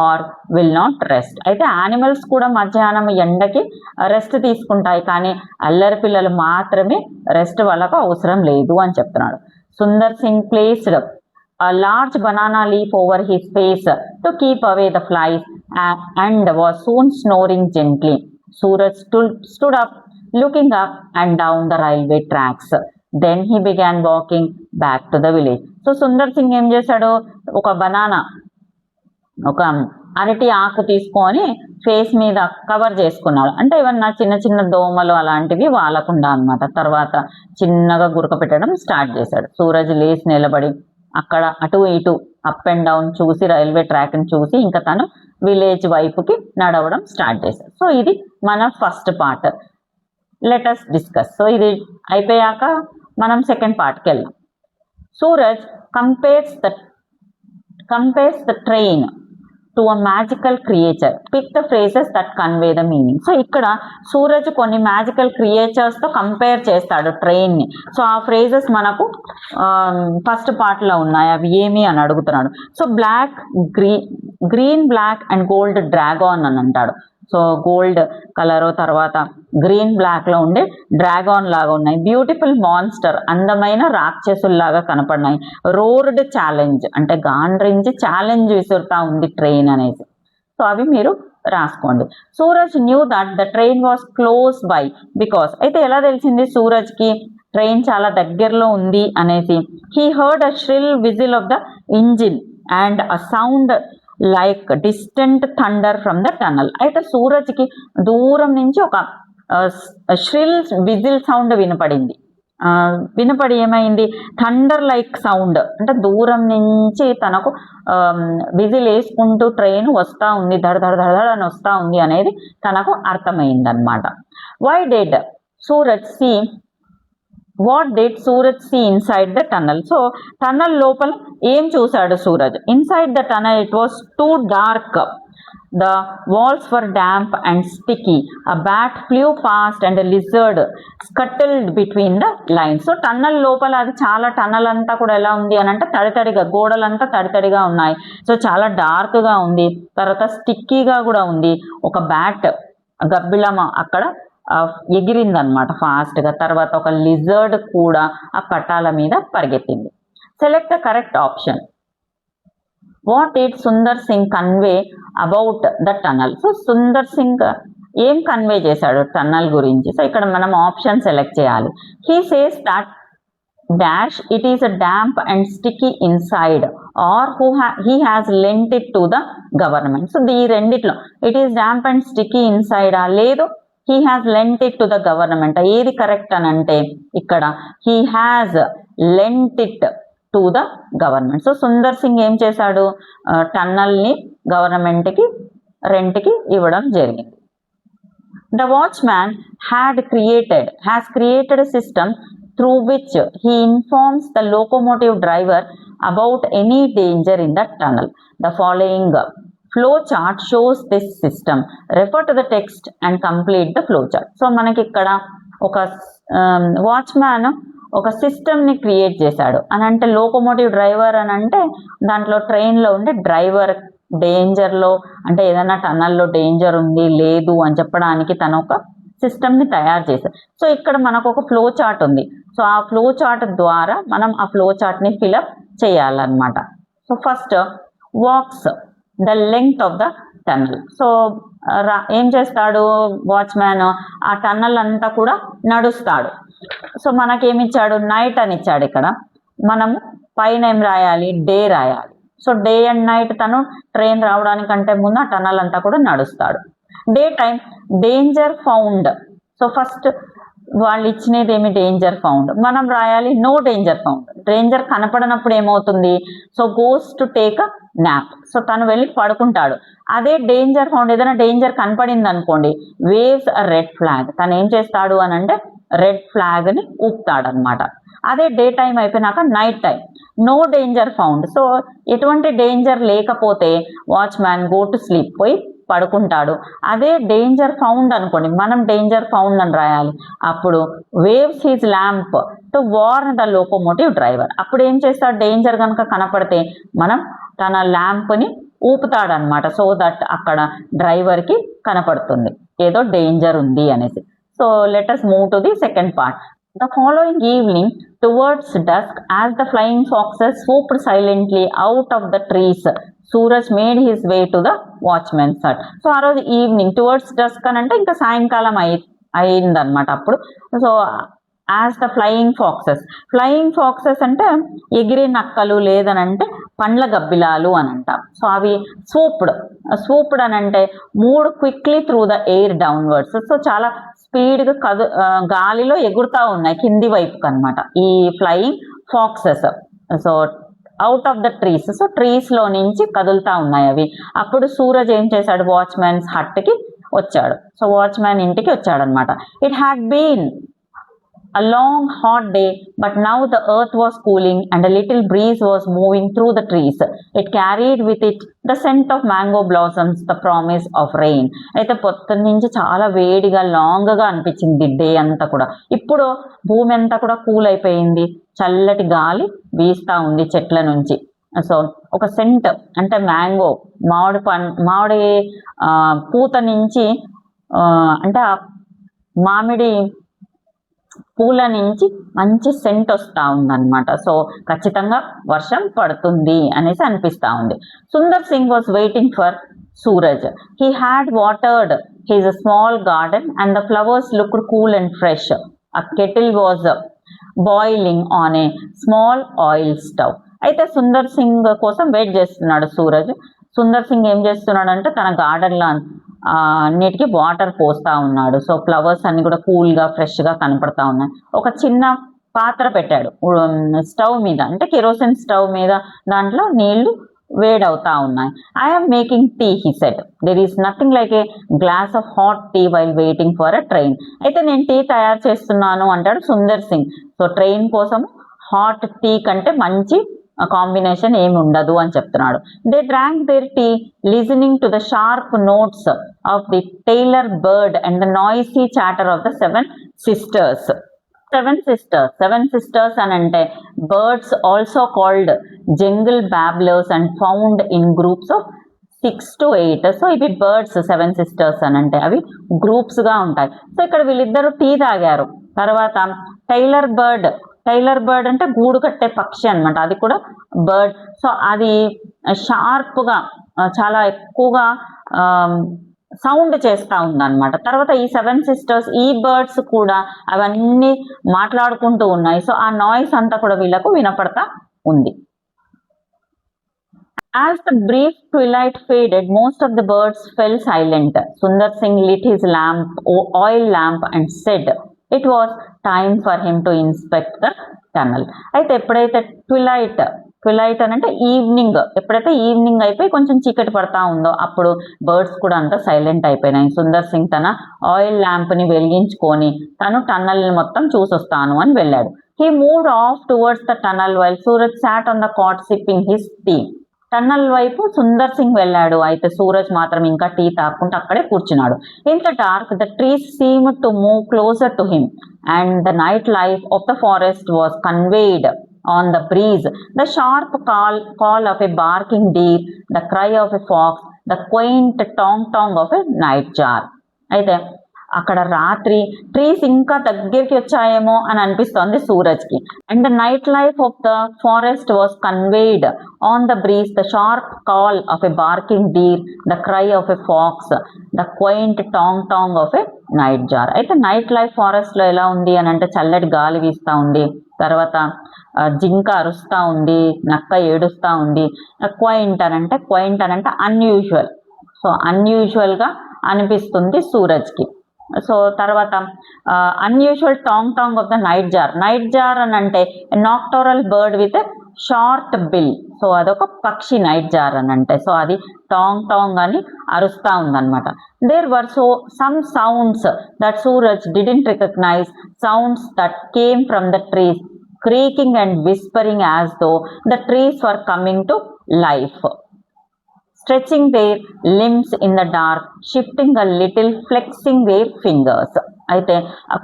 or will not rest. అయితే యానిమల్స్ కూడా మధ్యాహ్నం ఎండకి రెస్ట్ తీసుకుంటాయి, కానీ అల్లరి పిల్లలు మాత్రమే రెస్ట్ వాళ్ళకు అవసరం లేదు అని చెప్తున్నాడు. Sundar Singh placed a large banana leaf over his face to keep away the flies and was soon snoring gently. Suraj stood up, looking up and down the railway tracks. Then he began walking back to the village. So Sundar Singh ఏం చేశాడు, ఒక banana, ఒక అరటి ఆకు తీసుకొని face మీద cover చేసుకున్నాడు. అంటే ఏమన్నా చిన్న చిన్న దోమలు అలాంటివి వాలకుండా అనమాట. తర్వాత చిన్నగా గురక పెట్టడం స్టార్ట్ చేశాడు. సూరజ్ లేచి నిలబడి అక్కడ అటు ఇటు అప్ అండ్ డౌన్ చూసి రైల్వే ట్రాక్ని చూసి ఇంకా తను విలేజ్ వైపుకి నడవడం స్టార్ట్ చేశాడు. సో ఇది మన first part. Let us discuss. So ఇది అయిపోయాక మనం సెకండ్ పార్ట్కి వెళ్దాం. Suraj compares the train to a magical creature, pick the phrases that convey the meaning. So ఇక్కడ సూరజ్ కొన్ని మ్యాజికల్ క్రియేచర్స్తో కంపేర్ చేస్తాడు ట్రైన్ని. సో ఆ ఫ్రేజెస్ మనకు ఫస్ట్ పార్ట్లో ఉన్నాయి. అవి ఏమి అని అడుగుతున్నాడు. So green black and gold dragon అని అంటాడు. సో గోల్డ్ కలరు, తర్వాత గ్రీన్ బ్లాక్లో ఉండే డ్రాగన్ లాగా ఉన్నాయి. బ్యూటిఫుల్ మాన్స్టర్, అందమైన రాక్షసుల్లాగా కనపడినాయి. రోర్డ్ ఛాలెంజ్, అంటే గాండ్రించి ఛాలెంజ్ విసురుతా ఉంది ట్రైన్ అనేసి. సో అవి మీరు రాసుకోండి. Suraj knew that the train was close by because, అయితే ఎలా తెలిసింది సూరజ్కి ట్రైన్ చాలా దగ్గరలో ఉంది అనేసి? He heard a shrill whistle of the engine and a sound like distant thunder from the tunnel. అయితే సూరజ్కి దూరం నుంచి ఒక ష్రిల్ విజిల్ సౌండ్ వినపడి ఏమైంది, థండర్ లైక్ సౌండ్, అంటే దూరం నుంచి తనకు విజిల్ వేసుకుంటూ ట్రైన్ వస్తూ ఉంది, ధడ ధడ ధడ అని వస్తూ ఉంది అనేది తనకు అర్థమైంది అనమాట. What did Suraj see inside the tunnel? So tunnel లోపల ఏం చూశాడు Suraj? Inside the tunnel it was too dark, the walls were damp and sticky, a bat flew past and lizard scuttled between the lines. So tunnel లోపల అది చాలా, tunnel అంతా కూడా ఎలా ఉంది అని అంటే తడితడిగా, గోడలంతా తడితడిగా ఉన్నాయి. సో చాలా డార్క్గా ఉంది, తర్వాత స్టిక్కీగా కూడా ఉంది. ఒక బ్యాట్, గబ్బిళం అక్కడ ఎగిరిందనమాట ఫాస్ట్గా. తర్వాత ఒక లిజర్డ్ కూడా ఆ పట్టాల మీద పరిగెత్తింది. Select the correct option. What did Sundar Singh convey about the tunnel? So Sundar Singh ఏం కన్వే చేశాడు టన్నల్ గురించి? సో ఇక్కడ మనం ఆప్షన్ సెలెక్ట్ చేయాలి. He says that dash it is a damp and sticky inside, or he has lent it to the government. So ఈ రెండిట్లో it is damp and sticky ఇన్సైడా, లేదు he has lent it to the government. ఏది correct అని అంటే ఇక్కడ he has lent it to the government. So Sundar Singh ఏం చేశాడు, టన్నల్ని గవర్నమెంట్కి రెంట్కి ఇవ్వడం జరిగింది. The watchman has created a system through which he informs the locomotive driver about any danger in the tunnel. The following flow chart shows this system. Refer to the text and complete the flow chart. So మనకి ఇక్కడ ఒక watchman ఒక సిస్టమ్ని create చేశాడు అని అంటే, locomotive driver అని అంటే దాంట్లో ట్రైన్లో ఉండే డ్రైవర్ డేంజర్లో, అంటే ఏదైనా టన్నల్లో డేంజర్ ఉంది లేదు అని చెప్పడానికి తను ఒక సిస్టమ్ని తయారు చేశాడు. సో ఇక్కడ మనకు ఒక ఫ్లో చార్ట్ ఉంది. సో ఆ ఫ్లో చార్ట్ ద్వారా మనం ఆ ఫ్లో చార్ట్ని ఫిలప్ చేయాలన్నమాట. So first walks the length of the tunnel. So ఏం చేస్తాడు వాచ్మ్యాన్, ఆ టన్నల్ అంతా కూడా నడుస్తాడు. సో మనకేమిచ్చాడు, నైట్ అని ఇచ్చాడు. ఇక్కడ మనము పైన ఏం రాయాలి, డే రాయాలి. సో డే అండ్ నైట్ తను ట్రైన్ రావడానికంటే ముందు ఆ టన్నల్ అంతా కూడా నడుస్తాడు. Day time danger found. So first వాళ్ళు ఇచ్చినది ఏమి, డేంజర్ ఫౌండ్. మనం రాయాలి నో డేంజర్ ఫౌండ్. డేంజర్ కనపడనప్పుడు ఏమవుతుంది, so goes to take a nap. So తను వెళ్ళి పడుకుంటాడు. అదే డేంజర్ ఫౌండ్, ఏదైనా డేంజర్ కనపడింది అనుకోండి, వేవ్స్ అ రెడ్ ఫ్లాగ్. తను ఏం చేస్తాడు అని అంటే రెడ్ ఫ్లాగ్ని ఊపుతాడు అనమాట. అదే డే టైం అయిపోయినాక night time no danger found. So ఎటువంటి డేంజర్ లేకపోతే వాచ్మ్యాన్ గో టు స్లీప్, పోయి పడుకుంటాడు. అదే డేంజర్ ఫౌండ్ అనుకోండి, మనం డేంజర్ ఫౌండ్ అని రాయాలి. అప్పుడు waves his lamp to warn the locomotive driver. అప్పుడు ఏం చేస్తాడు, డేంజర్ కనుక కనపడితే మనం తన ల్యాంప్ని ఊపుతాడనమాట. సో దట్ అక్కడ డ్రైవర్కి కనపడుతుంది ఏదో డేంజర్ ఉంది అనేసి. So let us move to the second part. The following evening, towards dusk, as the flying foxes swooped silently out of the trees, Suraj made his way to the watchman's hut. So ఆ రోజు evening towards dusk అని అంటే ఇంకా సాయంకాలం అయిందనమాట అప్పుడు. So as the flying foxes అంటే ఎగిరే నక్కలు, లేదనంటే పండ్ల గబ్బిలాలు అని అంటాం. సో అవి స్వూప్డ్ అని అంటే move quickly through the air downwards. So చాలా స్పీడ్గా గాలిలో ఎగురుతా ఉన్నాయి కింది వైపుకి అనమాట ఈ flying foxes. So out of the trees, so trees లో నుంచి కదులుతా ఉన్నాయి అవి. అప్పుడు సూరజ్ ఏం చేశాడు, వాచ్మెన్స్ హట్ కి వచ్చాడు. సో వాచ్మ్యాన్ ఇంటికి వచ్చాడు అనమాట. It had been a long hot day, but now the earth was cooling and a little breeze was moving through the trees. It carried with it the scent of mango blossoms, the promise of rain. అయితే పొద్దున్న నుంచి చాలా వేడిగా లాంగ్గా అనిపించింది day అంతా కూడా. ఇప్పుడు భూమి అంతా కూడా కూల్ అయిపోయింది, చల్లటి గాలి వీస్తూ ఉంది చెట్ల నుంచి. సో ఒక సెంట్ అంటే మ్యాంగో, మామిడి పూత నుంచి అంటే మామిడి పూల నుంచి మంచి సెంట్ వస్తూ ఉందన్నమాట. సో ఖచ్చితంగా వర్షం పడుతుంది అనేసి అనిపిస్తూ ఉంది. Sundar Singh was waiting for Suraj. He had watered his small garden and the flowers looked cool and fresh. A kettle was boiling on a small oil stove. అయితే సుందర్ సింగ్ కోసం వెయిట్ చేస్తున్నాడు సూరజ్. సుందర్ సింగ్ ఏం చేస్తున్నాడు అంటే తన గార్డెన్లో అన్నిటికీ వాటర్ పోస్తూ ఉన్నాడు. సో ఫ్లవర్స్ అన్ని కూడా కూల్గా ఫ్రెష్గా కనపడతా ఉన్నాయి. ఒక చిన్న పాత్ర పెట్టాడు స్టవ్ మీద, అంటే కెరోసిన్ స్టవ్ మీద. దాంట్లో నీళ్లు వేడవుతా ఉన్నాయి. I'm making tea he said. There is nothing like a glass of hot tea while waiting for a train. అయితే నేను టీ తయారు చేస్తున్నాను అంటాడు సుందర్ సింగ్. సో ట్రైన్ కోసం హాట్ టీ కంటే మంచి కాంబినేషన్ ఏమి ఉండదు అని చెప్తున్నాడు. They drank their tea listening to the sharp notes of the tailor bird and the noisy chatter of the seven sisters అని అంటే birds also called jungle బ్యాబ్లర్స్ and found in groups of 6 to 8. So ఇవి birds 7 sisters అని అంటే అవి groups గా ఉంటాయి. So ఇక్కడ వీళ్ళిద్దరూ టీ తాగారు. తర్వాత టైలర్ బర్డ్ అంటే గూడు కట్టే పక్షి అనమాట, అది కూడా బర్డ్. సో అది షార్ప్గా చాలా ఎక్కువగా సౌండ్ చేస్తూ ఉందన్నమాట. తర్వాత ఈ 7 sisters, ఈ బర్డ్స్ కూడా అవన్నీ మాట్లాడుకుంటూ ఉన్నాయి. సో ఆ నాయిస్ అంతా కూడా వీళ్ళకు వినపడతా ఉంది. As the brief twilight faded, most of the birds fell silent. Sundar Singh lit his oil lamp and said it was time for him to inspect the tunnel. అయితే ఎప్పుడైతే ట్విలైట్ అని అంటే evening, ఎప్పుడైతే evening అయిపోయి కొంచెం చీకటి పడతా ఉందో అప్పుడు బర్డ్స్ కూడా అంతా సైలెంట్ అయిపోయినాయి. సుందర్ సింగ్ తన ఆయిల్ ల్యాంప్ని వెలిగించుకొని తను టన్నల్ని మొత్తం చూసొస్తాను అని వెళ్ళాడు. He moved off towards the tunnel while Suraj sat on the cot sipping his tea. Tunnel వైపు సుందర్ సింగ్ వెళ్ళాడు. అయితే సూరజ్ మాత్రం ఇంకా టీ తాక్కుంటూ అక్కడే కూర్చున్నాడు. In the dark the trees seemed to move closer to him and the night life of the forest was conveyed on the breeze. The sharp call of a barking deer, the cry of a fox, the quaint tong of a nightjar. అయితే అక్కడ రాత్రి trees ఇంకా దగ్గరికి వచ్చాయేమో అని అనిపిస్తోంది సూరజ్కి. And the night life of the forest was conveyed on the breeze, the sharp call of a barking deer, the cry of a fox, the quaint tonk of a nightjar. అయితే night life ఫారెస్ట్లో ఎలా ఉంది అని అంటే చల్లటి గాలి వీస్తూ ఉంది, తర్వాత జింక అరుస్తూ ఉంది, నక్క ఏడుస్తూ ఉంది. క్వైంట్ అని అంటే అన్యూజువల్. సో అన్యూజువల్గా అనిపిస్తుంది సూరజ్కి. సో తర్వాత unusual tonk of the nightjar అని అంటే nocturnal bird with short bill. So అదొక పక్షి నైట్ జార్ అని అంటే. సో అది టాంగ్ అని అరుస్తూ ఉందన్నమాట. There were some sounds that Suraj didn't recognise, sounds that came from the trees, creaking and whispering as though the trees were coming to life, stretching their limbs in the dark, shifting a little, flexing their fingers. అయితే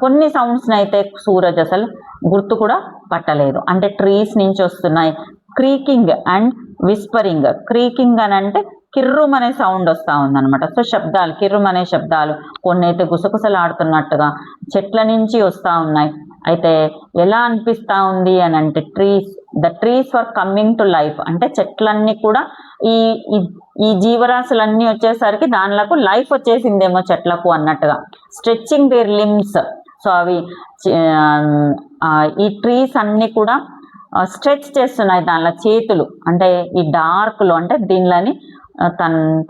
కొన్ని సౌండ్స్ని అయితే సూరజ్ అసలు గుర్తు కూడా పట్టలేదు. అంటే trees నుంచి వస్తున్నాయి. Creaking and whispering. క్రీకింగ్ అని అంటే కిర్రుమనే సౌండ్ వస్తూ ఉందన్నమాట. సో శబ్దాలు, కిర్రుమనే శబ్దాలు, కొన్ని అయితే గుసగుసలాడుతున్నట్టుగా చెట్ల నుంచి వస్తూ ఉన్నాయి. అయితే ఎలా అనిపిస్తా ఉంది అని అంటే the trees were coming to life, అంటే చెట్లన్నీ కూడా ఈ ఈ జీవరాశులన్నీ వచ్చేసరికి దానిలకు లైఫ్ వచ్చేసిందేమో చెట్లకు అన్నట్టుగా. స్ట్రెచ్చింగ్ దేర్ లిమ్స్, సో అవి ఈ ట్రీస్ అన్ని కూడా స్ట్రెచ్ చేస్తున్నాయి దానిలో చేతులు, అంటే ఈ డార్క్లో అంటే దీనిలోని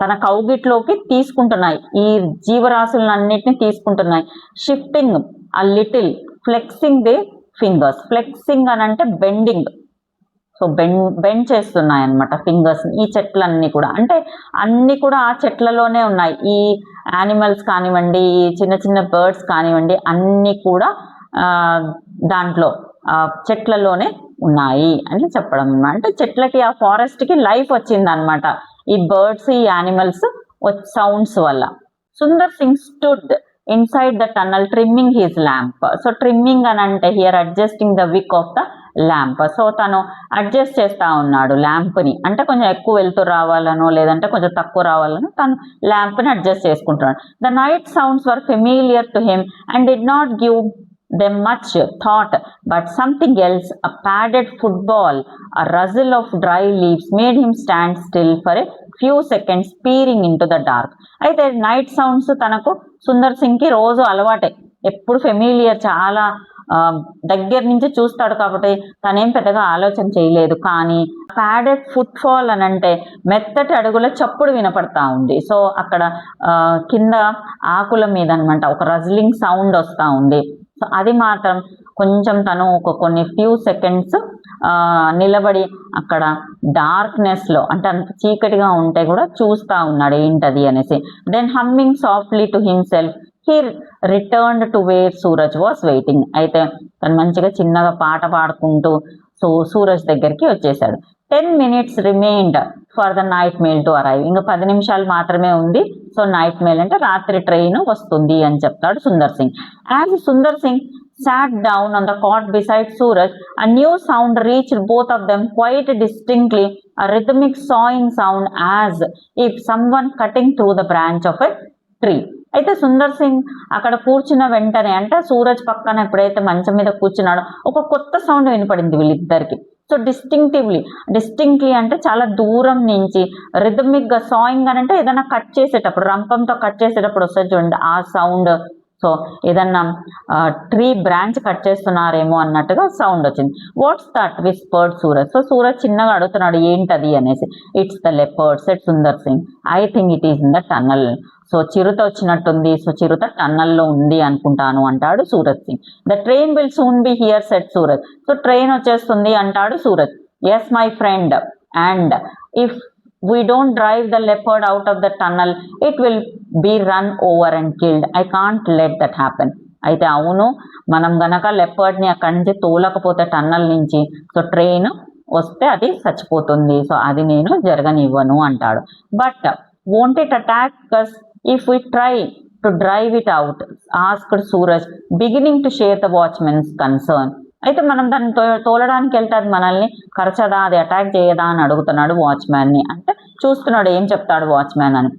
తన కౌగిట్లోకి తీసుకుంటున్నాయి, ఈ జీవరాశులన్నిటిని తీసుకుంటున్నాయి. Shifting a little, flexing the fingers, flexing అని అంటే బెండింగ్, సో బెండ్ చేస్తున్నాయి అనమాట ఫింగర్స్. ఈ చెట్లన్నీ కూడా అంటే అన్నీ కూడా ఆ చెట్లలోనే ఉన్నాయి. ఈ యానిమల్స్ కానివ్వండి, ఈ చిన్న చిన్న బర్డ్స్ కానివ్వండి, అన్నీ కూడా దాంట్లో చెట్లలోనే ఉన్నాయి అని చెప్పడం అన్నమాట. అంటే చెట్లకి ఆ ఫారెస్ట్కి లైఫ్ వచ్చిందనమాట ఈ బర్డ్స్, ఈ యానిమల్స్ సౌండ్స్ వల్ల. Sundar Singh stood inside the tunnel trimming his lamp. So trimming అని అంటే హియర్ అడ్జస్టింగ్ ద విక్ ఆఫ్ ద ల్యాంప్. సో తను అడ్జస్ట్ చేస్తా ఉన్నాడు ల్యాంప్ని, అంటే కొంచెం ఎక్కువ వెళ్తూ రావాలనో లేదంటే కొంచెం తక్కువ రావాలనో తను ల్యాంప్ని అడ్జస్ట్ చేసుకుంటున్నాడు. The night sounds were familiar to him and did not give them much thought, but something else, a padded football, a rustle of dry leaves made him stand still for a few seconds peering into the dark. అయితే night sounds తనకు సుందర్ సింగ్కి రోజు అలవాటే, ఎప్పుడు familiar, చాలా దగ్గర నుంచి చూస్తాడు కాబట్టి తనేం పెద్దగా ఆలోచన చేయలేదు. కానీ ప్యాడెడ్ ఫుట్ ఫాల్ అని అంటే మెత్తటి అడుగుల చప్పుడు వినపడతా ఉంది. సో అక్కడ కింద ఆకుల మీద అనమాట ఒక రజ్లింగ్ సౌండ్ వస్తూ ఉంది. సో అది మాత్రం కొంచెం తను కొన్ని ఫ్యూ సెకండ్స్ నిలబడి అక్కడ డార్క్నెస్లో, అంటే అంత చీకటిగా ఉంటే కూడా చూస్తూ ఉన్నాడు ఏంటది అనేసి. Then humming softly to himself he returned to where Suraj was waiting. అయితే తను మంచిగా చిన్నగా పాట పాడుకుంటూ సూరజ్ దగ్గరికి వచ్చేసాడు. 10 minutes remained for the night mail to arrive. ఇంకా 10 నిమిషాలు మాత్రమే ఉంది. సో నైట్ మెయిల్ అంటే రాత్రి ట్రైన్ వస్తుంది అని చెప్తాడు Sundar Singh. As Sundar Singh sat down on the cot beside Suraj, a new sound reached both of them quite distinctly, a rhythmic sawing sound as if someone cutting through the branch of a tree. అయితే సుందర్ సింగ్ అక్కడ కూర్చున్న వెంటనే, అంటే సూరజ్ పక్కన ఎప్పుడైతే మంచం మీద కూర్చున్నాడో ఒక కొత్త సౌండ్ వినపడింది వీళ్ళిద్దరికి. సో డిస్టింక్ట్లీ అంటే చాలా దూరం నుంచి, రిథమిక్గా, సాయింగ్ అని అంటే ఏదైనా కట్ చేసేటప్పుడు, రంపంతో కట్ చేసేటప్పుడు వస్తుంది చూడండి ఆ సౌండ్. సో ఏదన్నా ట్రీ బ్రాంచ్ కట్ చేస్తున్నారేమో అన్నట్టుగా సౌండ్ వచ్చింది. What's that whispered Suraj. So Suraj చిన్నగా అడుగుతున్నాడు ఏంటది అనేసి. It's the leopard said Sundar Singh, I think it is in the tunnel. So చిరుత వచ్చినట్టుంది, సో చిరుత టన్నల్లో ఉంది అనుకుంటాను అంటాడు Suraj Singh. The train will soon be here said Suraj. So train వచ్చేస్తుంది అంటాడు Suraj. Yes my friend, and if we don't drive the leopard out of the tunnel, it will be run over and killed. I can't let that happen. అయితే అవును, మనం గనక లెపర్డ్ని అక్కడి నుంచి తోలకపోతే tunnel నుంచి, so train వస్తే అది చచ్చిపోతుంది, సో అది నేను జరగనివ్వను అంటాడు. But won't it attack us if we try to drive it out? asked Suraj, beginning to share the watchman's concern. అయితే మనం దాన్ని తోలడానికి వెళ్తే అది మనల్ని కరచదా, అది అటాక్ చేయదా అని అడుగుతున్నాడు వాచ్మ్యాన్ని. అంటే చూస్తున్నాడు ఏం చెప్తాడు వాచ్మ్యాన్ అని.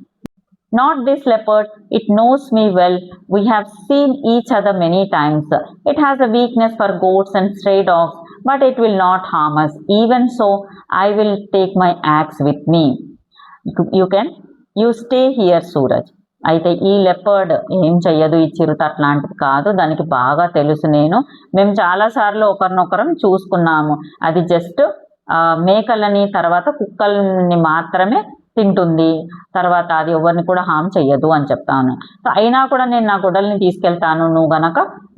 Not this leopard, it knows me well, we have seen each other many times, it has a weakness for goats and stray dogs, but it will not harm us. Even so I will take my axe with me. You stay here Suraj. అయితే ఈ leopard ఏం చెయ్యదు, ఈ చిరుత అట్లాంటిది కాదు, దానికి బాగా తెలుసు. మేము చాలాసార్లు ఒకరినొకరం చూసుకున్నాము, అది జస్ట్ మేకలని తర్వాత కుక్కల్ని మాత్రమే తింటుంది, తర్వాత అది ఎవరిని కూడా హామ్ చెయ్యదు అని చెప్తాను. సో అయినా కూడా నేను నా గొడవల్ని తీసుకెళ్తాను,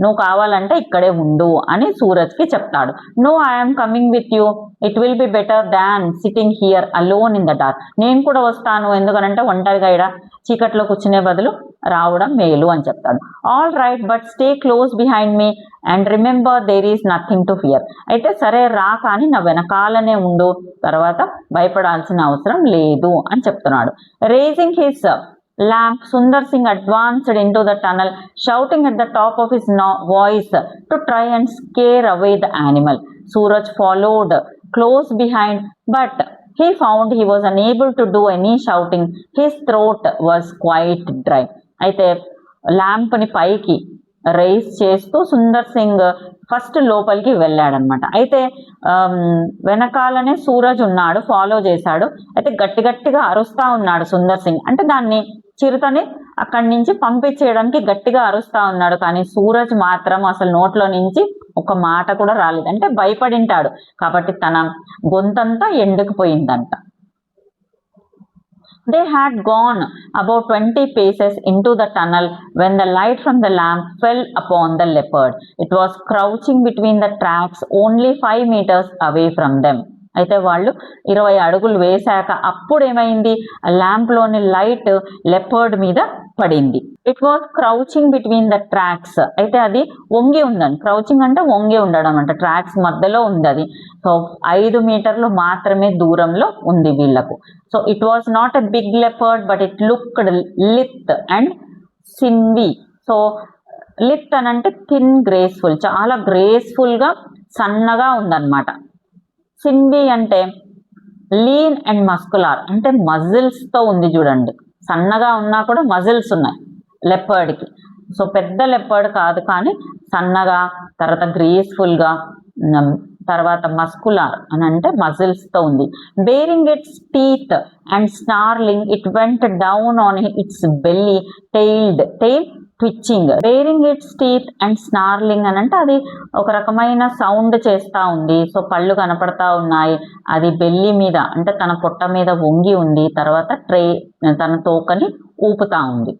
నువ్వు కావాలంటే ఇక్కడే ఉండు అని సూరజ్కి చెప్తాడు. No, I'm coming with you, it will be better than sitting here alone in the dark. నేను కూడా వస్తాను, ఎందుకనంటే ఒంటరిగా ఇక్కడ చీకట్లో కూర్చునే బదులు రావడం మేలు అని చెప్తాడు. All right, but stay close behind me and remember there is nothing to fear. అయితే సరే రా, కానీ నా వెనకాలనే ఉండు, తర్వాత భయపడాల్సిన అవసరం లేదు అని చెప్తున్నాడు. Raising his lamp, Sundar Singh advanced into the tunnel, shouting at the top of his voice to try and scare away the animal. Suraj followed close behind, but he found he was unable to do any shouting. His throat was quite dry. అయితే ల్యాంప్ని పైకి rise చేస్తూ Sundar Singh first లోపలికి వెళ్ళాడనమాట. అయితే వెనకాలనే సూరజ్ ఉన్నాడు, follow చేశాడు. అయితే గట్టిగా అరుస్తా ఉన్నాడు సుందర్ సింగ్. అంటే దాన్ని చిరుతని అక్కడి నుంచి పంపించేయడానికి గట్టిగా అరుస్తా ఉన్నాడు. కానీ సూరజ్ మాత్రం అసలు నోట్లో నుంచి ఒక మాట కూడా రాలేదు. అంటే భయపడింటాడు కాబట్టి తన గొంతంతా ఎండుకుపోయిందంట. They had gone about 20 paces into the tunnel when the light from the lamp fell upon the leopard. It was crouching between the tracks only 5 meters away from them. అయితే వాళ్ళు 20 అడుగులు వేశాక అప్పుడు ఏమైంది, ల్యాంప్ లోని లైట్ లెపర్డ్ మీద పడింది. It was crouching between the tracks. అయితే అది వంగి ఉందని, క్రౌచింగ్ అంటే వంగి ఉండడం అంటే ట్రాక్స్ మధ్యలో ఉంది అది. సో 5 మీటర్లు మాత్రమే దూరంలో ఉంది వీళ్లకు. So it was not a big leopard but it looked lithe and sinewy. So lithe అని అంటే థిన్ గ్రేస్ఫుల్, చాలా గ్రేస్ఫుల్ గా సన్నగా ఉందన్నమాట. సిన్వి అంటే లీన్ అండ్ మస్కులార్, అంటే మజిల్స్ తో ఉంది చూడండి. సన్నగా ఉన్నా కూడా మజిల్స్ ఉన్నాయి లెపర్డ్కి. సో పెద్ద లెపర్డ్ కాదు కానీ సన్నగా, తర్వాత గ్రేస్ఫుల్ గా, తర్వాత మస్కులార్ అని అంటే మజిల్స్ తో ఉంది. Baring its teeth and snarling it went down on its belly, tail twitching. Baring its teeth and snarling అని అంటే అది ఒక రకమైన సౌండ్ చేస్తా ఉంది. సో పళ్ళు కనపడతా ఉన్నాయి. అది బెల్లి మీద అంటే తన పొట్ట మీద వంగి ఉంది. తర్వాత తన తోకని ఊపుతా ఉంది.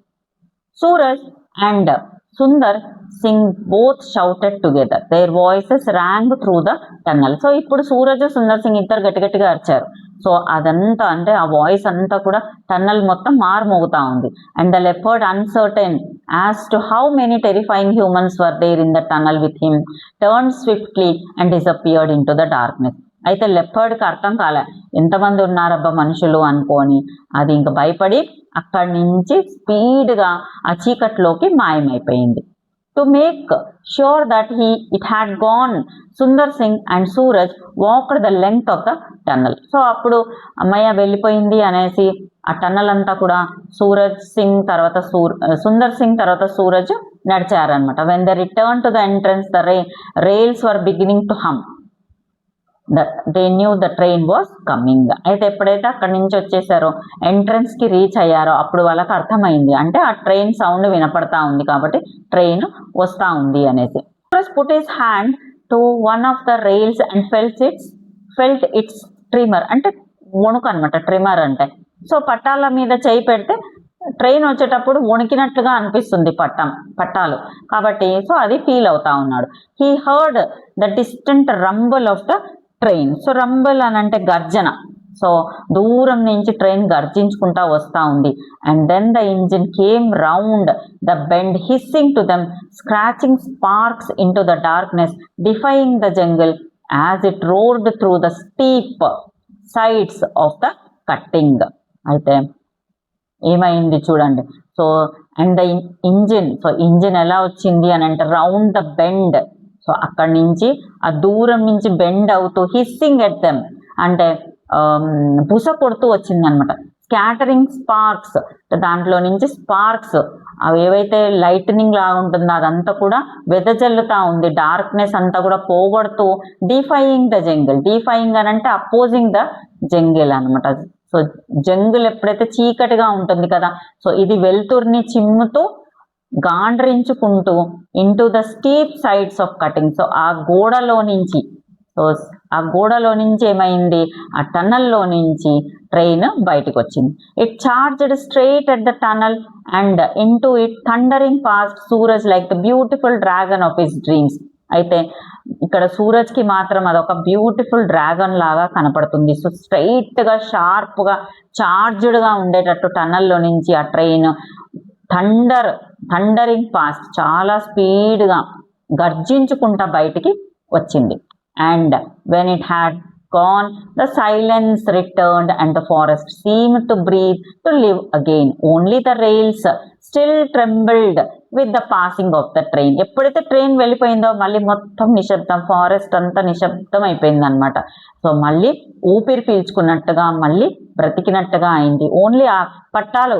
Suraj and Sundar Singh both shouted together. Their voices rang through the tunnel. So ఇప్పుడు సూరజ్, సుందర్ సింగ్ ఇద్దరు గట్టిగా అరిచారు. సో అదంతా అంటే ఆ వాయిస్ అంతా కూడా టన్నల్ మొత్తం మారుమోగుతా ఉంది. And the leopard uncertain as to how many terrifying humans were there in the tunnel with him turn swiftly and disappeared in to the darkness. అయితే లెపర్డ్కి అర్థం కాలే ఎంతమంది ఉన్నారబ్బా మనుషులు అనుకోని, అది ఇంకా భయపడి అక్కడి నుంచి స్పీడ్గా ఆ చీకట్లోకి మాయమైపోయింది. To make sure that it had gone, Sundar Singh and Suraj walked the length of the tunnel. So అప్పుడు అమ్మయ్య వెళ్ళిపోయింది అనేసి ఆ టన్నల్ అంతా కూడా సూరజ్ సింగ్ తర్వాత సుందర్ సింగ్ తర్వాత సూరజ్ నడిచారనమాట. When the return to the entrance the rails were beginning to hum. They knew the train was coming. అయితే ఎప్పుడైతే అక్కడి నుంచి వచ్చేసారో, ఎంట్రన్స్ కి రీచ్ అయ్యారో అప్పుడు వాళ్ళకి అర్థమైంది, అంటే ఆ ట్రైన్ సౌండ్ వినపడతా ఉంది కాబట్టి ట్రైన్ వస్తా ఉంది అనేసి. Put his hand to one of the rails and felt its tremor, అంటే వణుకు అనమాట ట్రిమర్ అంటే. సో పట్టాల మీద చేయి పెడితే ట్రైన్ వచ్చేటప్పుడు వణికినట్లుగా అనిపిస్తుంది పట్టాలు కాబట్టి. సో అది ఫీల్ అవుతా ఉన్నాడు. He heard the distant Rumble of the train. So Rumble అని అంటే గర్జన. సో దూరం నుంచి ట్రైన్ గర్జించుకుంటా వస్తా ఉంది. And then the engine came round the bend hissing to them, scratching sparks in to the darkness, defying the jungle as it roared through the steep sides of the cutting. అయితే ఏమైంది చూడండి. So and the engine ఎలా వచ్చింది అని అంటే round the bend. So అక్కడి నుంచి ఆ దూరం నుంచి బెండ్ అవుతూ హిస్సింగ్ ఎట్ దెమ్ అంటే బుస కొడుతూ వచ్చింది అనమాట. స్కాటరింగ్ స్పార్క్స్, దాంట్లో నుంచి స్పార్క్స్ అవి ఏవైతే లైటనింగ్ లాగా ఉంటుందో అదంతా కూడా వెదజల్లుతా ఉంది. డార్క్నెస్ అంతా కూడా పోగొడుతూ డిఫైయింగ్ ద జంగిల్. డిఫైయింగ్ అని అంటే అపోజింగ్ ద జంగిల్ అనమాట. సో జంగుల్ ఎప్పుడైతే చీకటిగా ఉంటుంది కదా, సో ఇది వెలుతుర్ని చిమ్ముతూ గాండ్రించుకుంటూ into the steep sides of cutting. So ఆ గోడలో నుంచి ఏమైంది, ఆ టన్నల్లో నుంచి ట్రైన్ బయటకు వచ్చింది. It charged straight at the tunnel and into it thundering past Suraj like the beautiful dragon of his dreams. అయితే ఇక్కడ సూరజ్కి మాత్రం అదొక బ్యూటిఫుల్ డ్రాగన్ లాగా కనపడుతుంది. సో స్ట్రైట్గా షార్ప్గా చార్జ్డ్గా ఉండేటట్టు టన్నల్లో నుంచి ఆ ట్రైన్ థండరింగ్ పాస్ట్ చాలా స్పీడ్గా గర్జించుకుంటా బయటికి వచ్చింది. And when it had gone, the silence returned and the forest seemed to breathe, to live again. Only the rails still trembled with the passing of the train. ఎప్పుడైతే train వెళ్ళిపోయిందో మళ్ళీ మొత్తం నిశ్శబ్దం, forest అంతా నిశ్శబ్దం అయిపోయింది అనమాట. సో మళ్ళీ ఊపిరి పీల్చుకున్నట్టుగా మళ్ళీ బ్రతికినట్టుగా అయింది. ఓన్లీ ఆ పట్టాలు,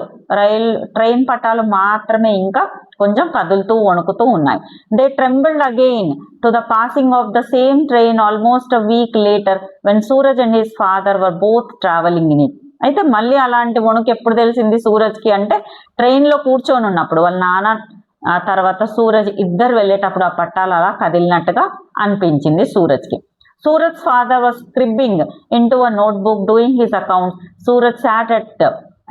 ట్రైన్ పట్టాలు మాత్రమే ఇంకా కొంచెం కదులుతూ వణుకుతూ ఉన్నాయి. They ట్రెంబుల్డ్ again to the passing of the same train almost a week later when Suraj and his father were both travelling in it. అయితే మళ్ళీ అలాంటి వణుకు ఎప్పుడు తెలిసింది సూరజ్కి అంటే ట్రైన్లో కూర్చొని ఉన్నప్పుడు. వాళ్ళ నాన్న తర్వాత సూరజ్ ఇద్దరు వెళ్ళేటప్పుడు ఆ పట్టాలు అలా కదిలినట్టుగా అనిపించింది సూరజ్కి. Suraj's father was scribbling into a notebook doing his accounts. Suraj sat at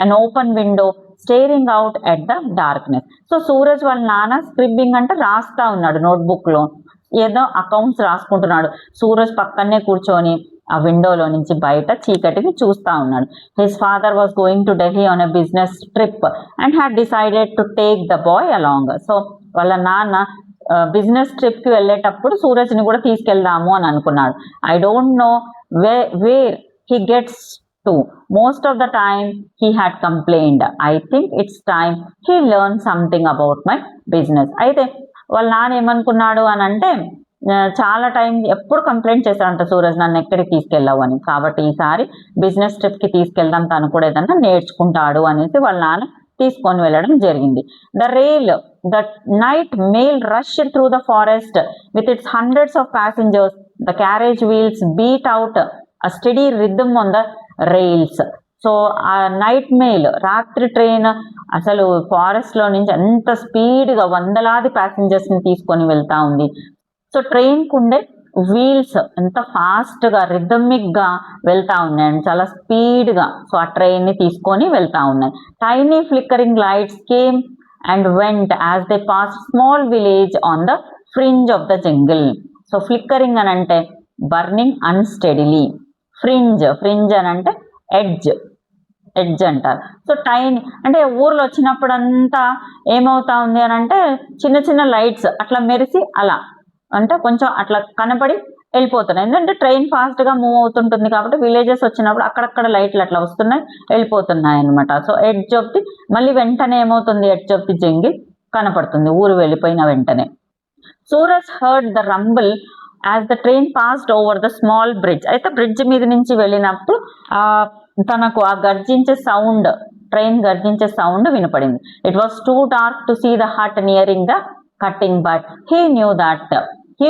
an open window staring out at the darkness. So Suraj వాళ్ళ నాన్న స్క్రిబ్బింగ్ అంటే రాస్తా ఉన్నాడు నోట్బుక్లో, ఏదో అకౌంట్స్ రాసుకుంటున్నాడు. సూరజ్ పక్కనే కూర్చొని ఆ విండోలో నుంచి బయట చీకటిని చూస్తూ ఉన్నాడు. His father was going to Delhi on a business trip and had decided to take the boy along. So వాళ్ళ నాన్న బిజినెస్ ట్రిప్కి వెళ్ళేటప్పుడు సూరజ్ని కూడా తీసుకెళ్దాము అని అనుకున్నాడు. I don't know where he gets to. Most of the time he had complained. I think it's time he learn something about my business. అయితే వాళ్ళ నాన్న ఏమనుకున్నాడు అని అంటే, చాలా టైం ఎప్పుడు కంప్లైంట్ చేశాడంట సూరజ్ నన్ను ఎక్కడికి తీసుకెళ్ళావు అని. కాబట్టి ఈసారి బిజినెస్ ట్రిప్కి తీసుకెళ్దాం, తను కూడా ఏదన్నా నేర్చుకుంటాడు అనేసి వాళ్ళ నాన్న తీసుకొని వెళ్ళడం జరిగింది. The night mail rushed through the forest with its hundreds of passengers. The carriage wheels beat out a study rhythm on the rails. So ఆ నైట్ మెయిల్, రాత్రి ట్రైన్ అసలు ఫారెస్ట్లో నుంచి ఎంత స్పీడ్గా వందలాది ప్యాసింజర్స్ని తీసుకొని వెళ్తా ఉంది. సో ట్రైన్కు ఉండే వీల్స్ ఎంత ఫాస్ట్గా రిథమిక్గా వెళ్తా ఉన్నాయి, చాలా స్పీడ్గా. సో ఆ ట్రైన్ని తీసుకొని వెళ్తా ఉన్నాయి. Tiny flickering lights came and went as they pass small village on the fringe of the jungle. So flickering అని అంటే బర్నింగ్ అన్స్టెడీలీ. ఫ్రింజ్ అని అంటే ఎడ్జ్ అంటారు. సో టైన్ అంటే ఊర్లో వచ్చినప్పుడంతా ఏమవుతా ఉంది అని అంటే చిన్న చిన్న లైట్స్ అట్లా మెరిసి అలా అంటే కొంచెం అట్లా కనపడి వెళ్ళిపోతున్నాయి. ఎందుకంటే ట్రైన్ ఫాస్ట్గా మూవ్ అవుతుంటుంది కాబట్టి విలేజెస్ వచ్చినప్పుడు అక్కడక్కడ లైట్లు అట్లా వస్తున్నాయి, వెళ్ళిపోతున్నాయి అనమాట. సో ఎడ్జ్ ఆఫ్ ది మళ్ళీ వెంటనే ఏమవుతుంది, ఎడ్జ్ ఆఫ్ ది జంగిల్ కనపడుతుంది ఊరు వెళ్ళిపోయిన వెంటనే. Suraj heard the rumble as the train passed over the small bridge. అయితే బ్రిడ్జ్ మీద నుంచి వెళ్ళినప్పుడు తనకు ఆ గర్జించే సౌండ్, ట్రైన్ గర్జించే సౌండ్ వినపడింది. It was too dark to see the hut nearing the cutting but he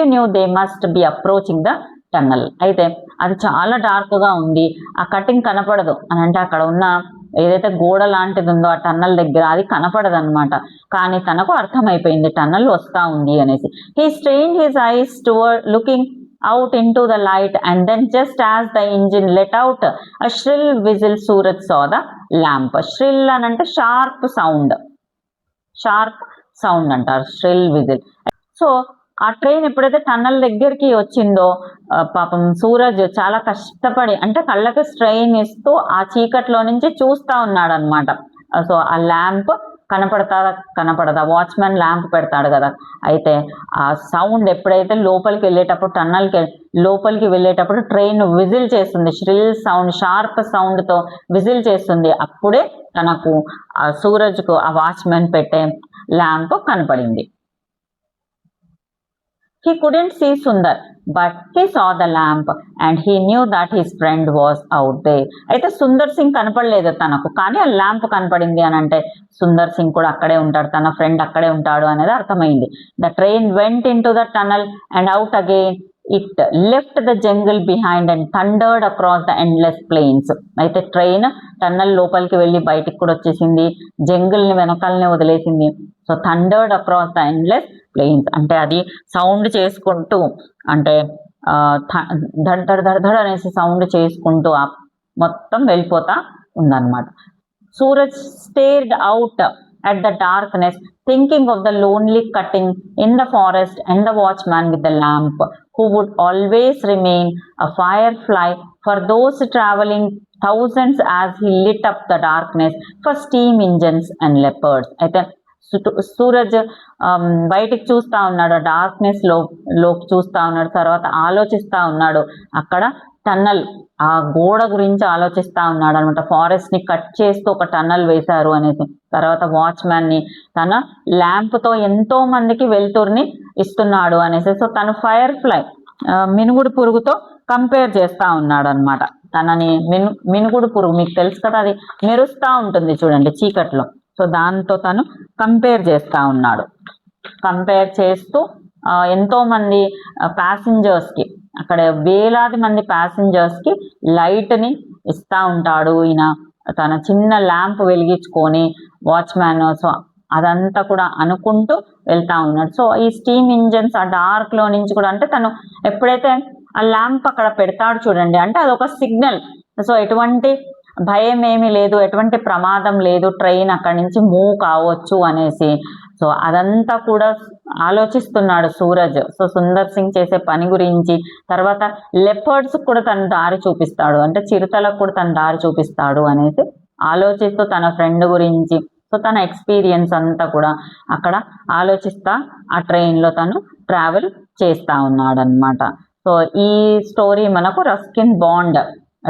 knew they must be approaching the tunnel. అయితే అది చాలా డార్క్గా ఉంది, ఆ కటింగ్ కనపడదు అని అంటే అక్కడ ఉన్న ఏదైతే గోడ లాంటిది ఉందో ఆ టన్నల్ దగ్గర అది కనపడదు అనమాట. కానీ తనకు అర్థమైపోయింది టన్నల్ వస్తా ఉంది అనేసి. He strained his eyes towards looking out into the light and then just as the engine let out a shrill whistle, Suraj saw the lamp. Shrill anante sharp sound antaru, shrill whistle. So ఆ train ఎప్పుడైతే tunnel దగ్గరికి వచ్చిందో పాపం సూరజ్ చాలా కష్టపడి అంటే కళ్ళకి strain ఇస్తూ ఆ చీకట్లో నుంచి చూస్తూ ఉన్నాడు అనమాట. సో ఆ ల్యాంప్ కనపడదా, వాచ్మెన్ ల్యాంప్ పెడతాడు కదా. అయితే ఆ సౌండ్ ఎప్పుడైతే లోపలికి వెళ్ళేటప్పుడు టన్నల్కి లోపలికి వెళ్ళేటప్పుడు ట్రైన్ విజిల్ చేస్తుంది, ష్రిల్ సౌండ్, షార్ప్ సౌండ్తో విజిల్ చేస్తుంది. అప్పుడే తనకు ఆ సూరజ్కు ఆ వాచ్మెన్ పెట్టే ల్యాంప్ కనపడింది. He couldn't see Sundar, but he saw the lamp and he knew that his friend was out there. అయితే సుందర్ సింగ్ కనపడలేదు తనకు, కానీ ఆ ల్యాంప్ కనపడింది అని అంటే సుందర్ సింగ్ కూడా అక్కడే ఉంటాడు, తన ఫ్రెండ్ అక్కడే ఉంటాడు అనేది అర్థమైంది. The train went in to the tunnel and out again. It left the jungle behind and thundered across the endless plains. అయితే ట్రైన్ టన్నల్ లోపలికి వెళ్ళి బయటికి కూడా వచ్చేసింది, జంగిల్ని వెనకాలనే వదిలేసింది. So thundered across the endless plains అంటే అది సౌండ్ చేసుకుంటూ అంటే ధడ్ ధడ్ ధడ్ ధడ్ అనేసి సౌండ్ చేసుకుంటూ మొత్తం వెళ్ళిపోతా ఉందన్నమాట. Suraj stirred out at the darkness, thinking of the lonely cutting in the forest and the watchman with the lamp, who would always remain a firefly for those traveling thousands as he lit up the darkness for steam engines and leopards. అయితే సూరజ్ బయటికి చూస్తూ ఉన్నాడు, darkness లోకి చూస్తూ ఉన్నాడు, తర్వాత ఆలోచిస్తూ ఉన్నాడు. అక్కడ టన్నల్, ఆ గోడ గురించి ఆలోచిస్తా ఉన్నాడు అనమాట. ఫారెస్ట్ ని కట్ చేస్తూ ఒక టన్నల్ వేశారు అనేసి. తర్వాత వాచ్మ్యాన్ ని తన ల్యాంప్ తో ఎంతో మందికి వెలుతురుని ఇస్తున్నాడు అనేసి. సో తను ఫైర్ ఫ్లై, మినుగుడు పురుగుతో కంపేర్ చేస్తా ఉన్నాడు అనమాట. తనని మినుగుడు పురుగు మీకు తెలుసు కదా, అది మెరుస్తా ఉంటుంది చూడండి చీకట్లో. సో దాంతో తను కంపేర్ చేస్తా ఉన్నాడు. కంపేర్ చేస్తూ ఎంతో మంది passengers కి, అక్కడ వేలాది మంది passengers కి లైట్ ని ఇస్తా ఉంటాడు ఈయన తన చిన్న ల్యాంప్ వెలిగించుకొని వాచ్మ్యాన్. సో అదంతా కూడా అనుకుంటూ వెళ్తా ఉన్నాడు. సో ఈ స్టీమ్ ఇంజన్స్ ఆ డార్క్ లో నుంచి కూడా, అంటే తను ఎప్పుడైతే ఆ ల్యాంప్ అక్కడ పెడతాడు చూడండి, అంటే అదొక సిగ్నల్. సో ఎటువంటి భయం ఏమీ లేదు, ఎటువంటి ప్రమాదం లేదు, ట్రైన్ అక్కడి నుంచి మూవ్ కావచ్చు అనేసి. సో అదంతా కూడా ఆలోచిస్తున్నాడు సూరజ్. సో సుందర్ సింగ్ చేసే పని గురించి, తర్వాత లెపర్డ్స్ కూడా తన దారి చూపిస్తాడు, అంటే చిరుతలకు కూడా తన దారి చూపిస్తాడు అనేసి ఆలోచిస్తూ తన ఫ్రెండ్ గురించి, సో తన ఎక్స్పీరియన్స్ అంతా కూడా అక్కడ ఆలోచిస్తా ఆ ట్రైన్లో తను ట్రావెల్ చేస్తా ఉన్నాడు అనమాట. సో ఈ స్టోరీ మనకు రస్కిన్ బాండ్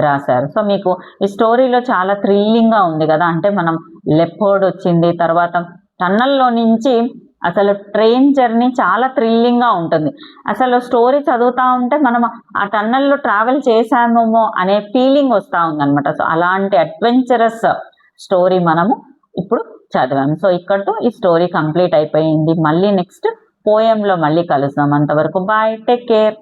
రాశారు. సో మీకు ఈ స్టోరీలో చాలా థ్రిల్లింగ్గా ఉంది కదా, అంటే మనం లెపర్డ్ వచ్చింది, తర్వాత టన్నల్లో నుంచి అసలు ట్రైన్ జర్నీ చాలా థ్రిల్లింగ్గా ఉంటుంది. అసలు స్టోరీ చదువుతూ ఉంటే మనం ఆ టన్నల్లో ట్రావెల్ చేశామేమో అనే ఫీలింగ్ వస్తూ ఉందన్నమాట. సో అలాంటి అడ్వెంచరస్ స్టోరీ మనము ఇప్పుడు చదివాము. సో ఇక్కడతో ఈ స్టోరీ కంప్లీట్ అయిపోయింది. మళ్ళీ నెక్స్ట్ పోయంలో మళ్ళీ కలుస్తాం. అంతవరకు బాయ్, టేక్ కేర్.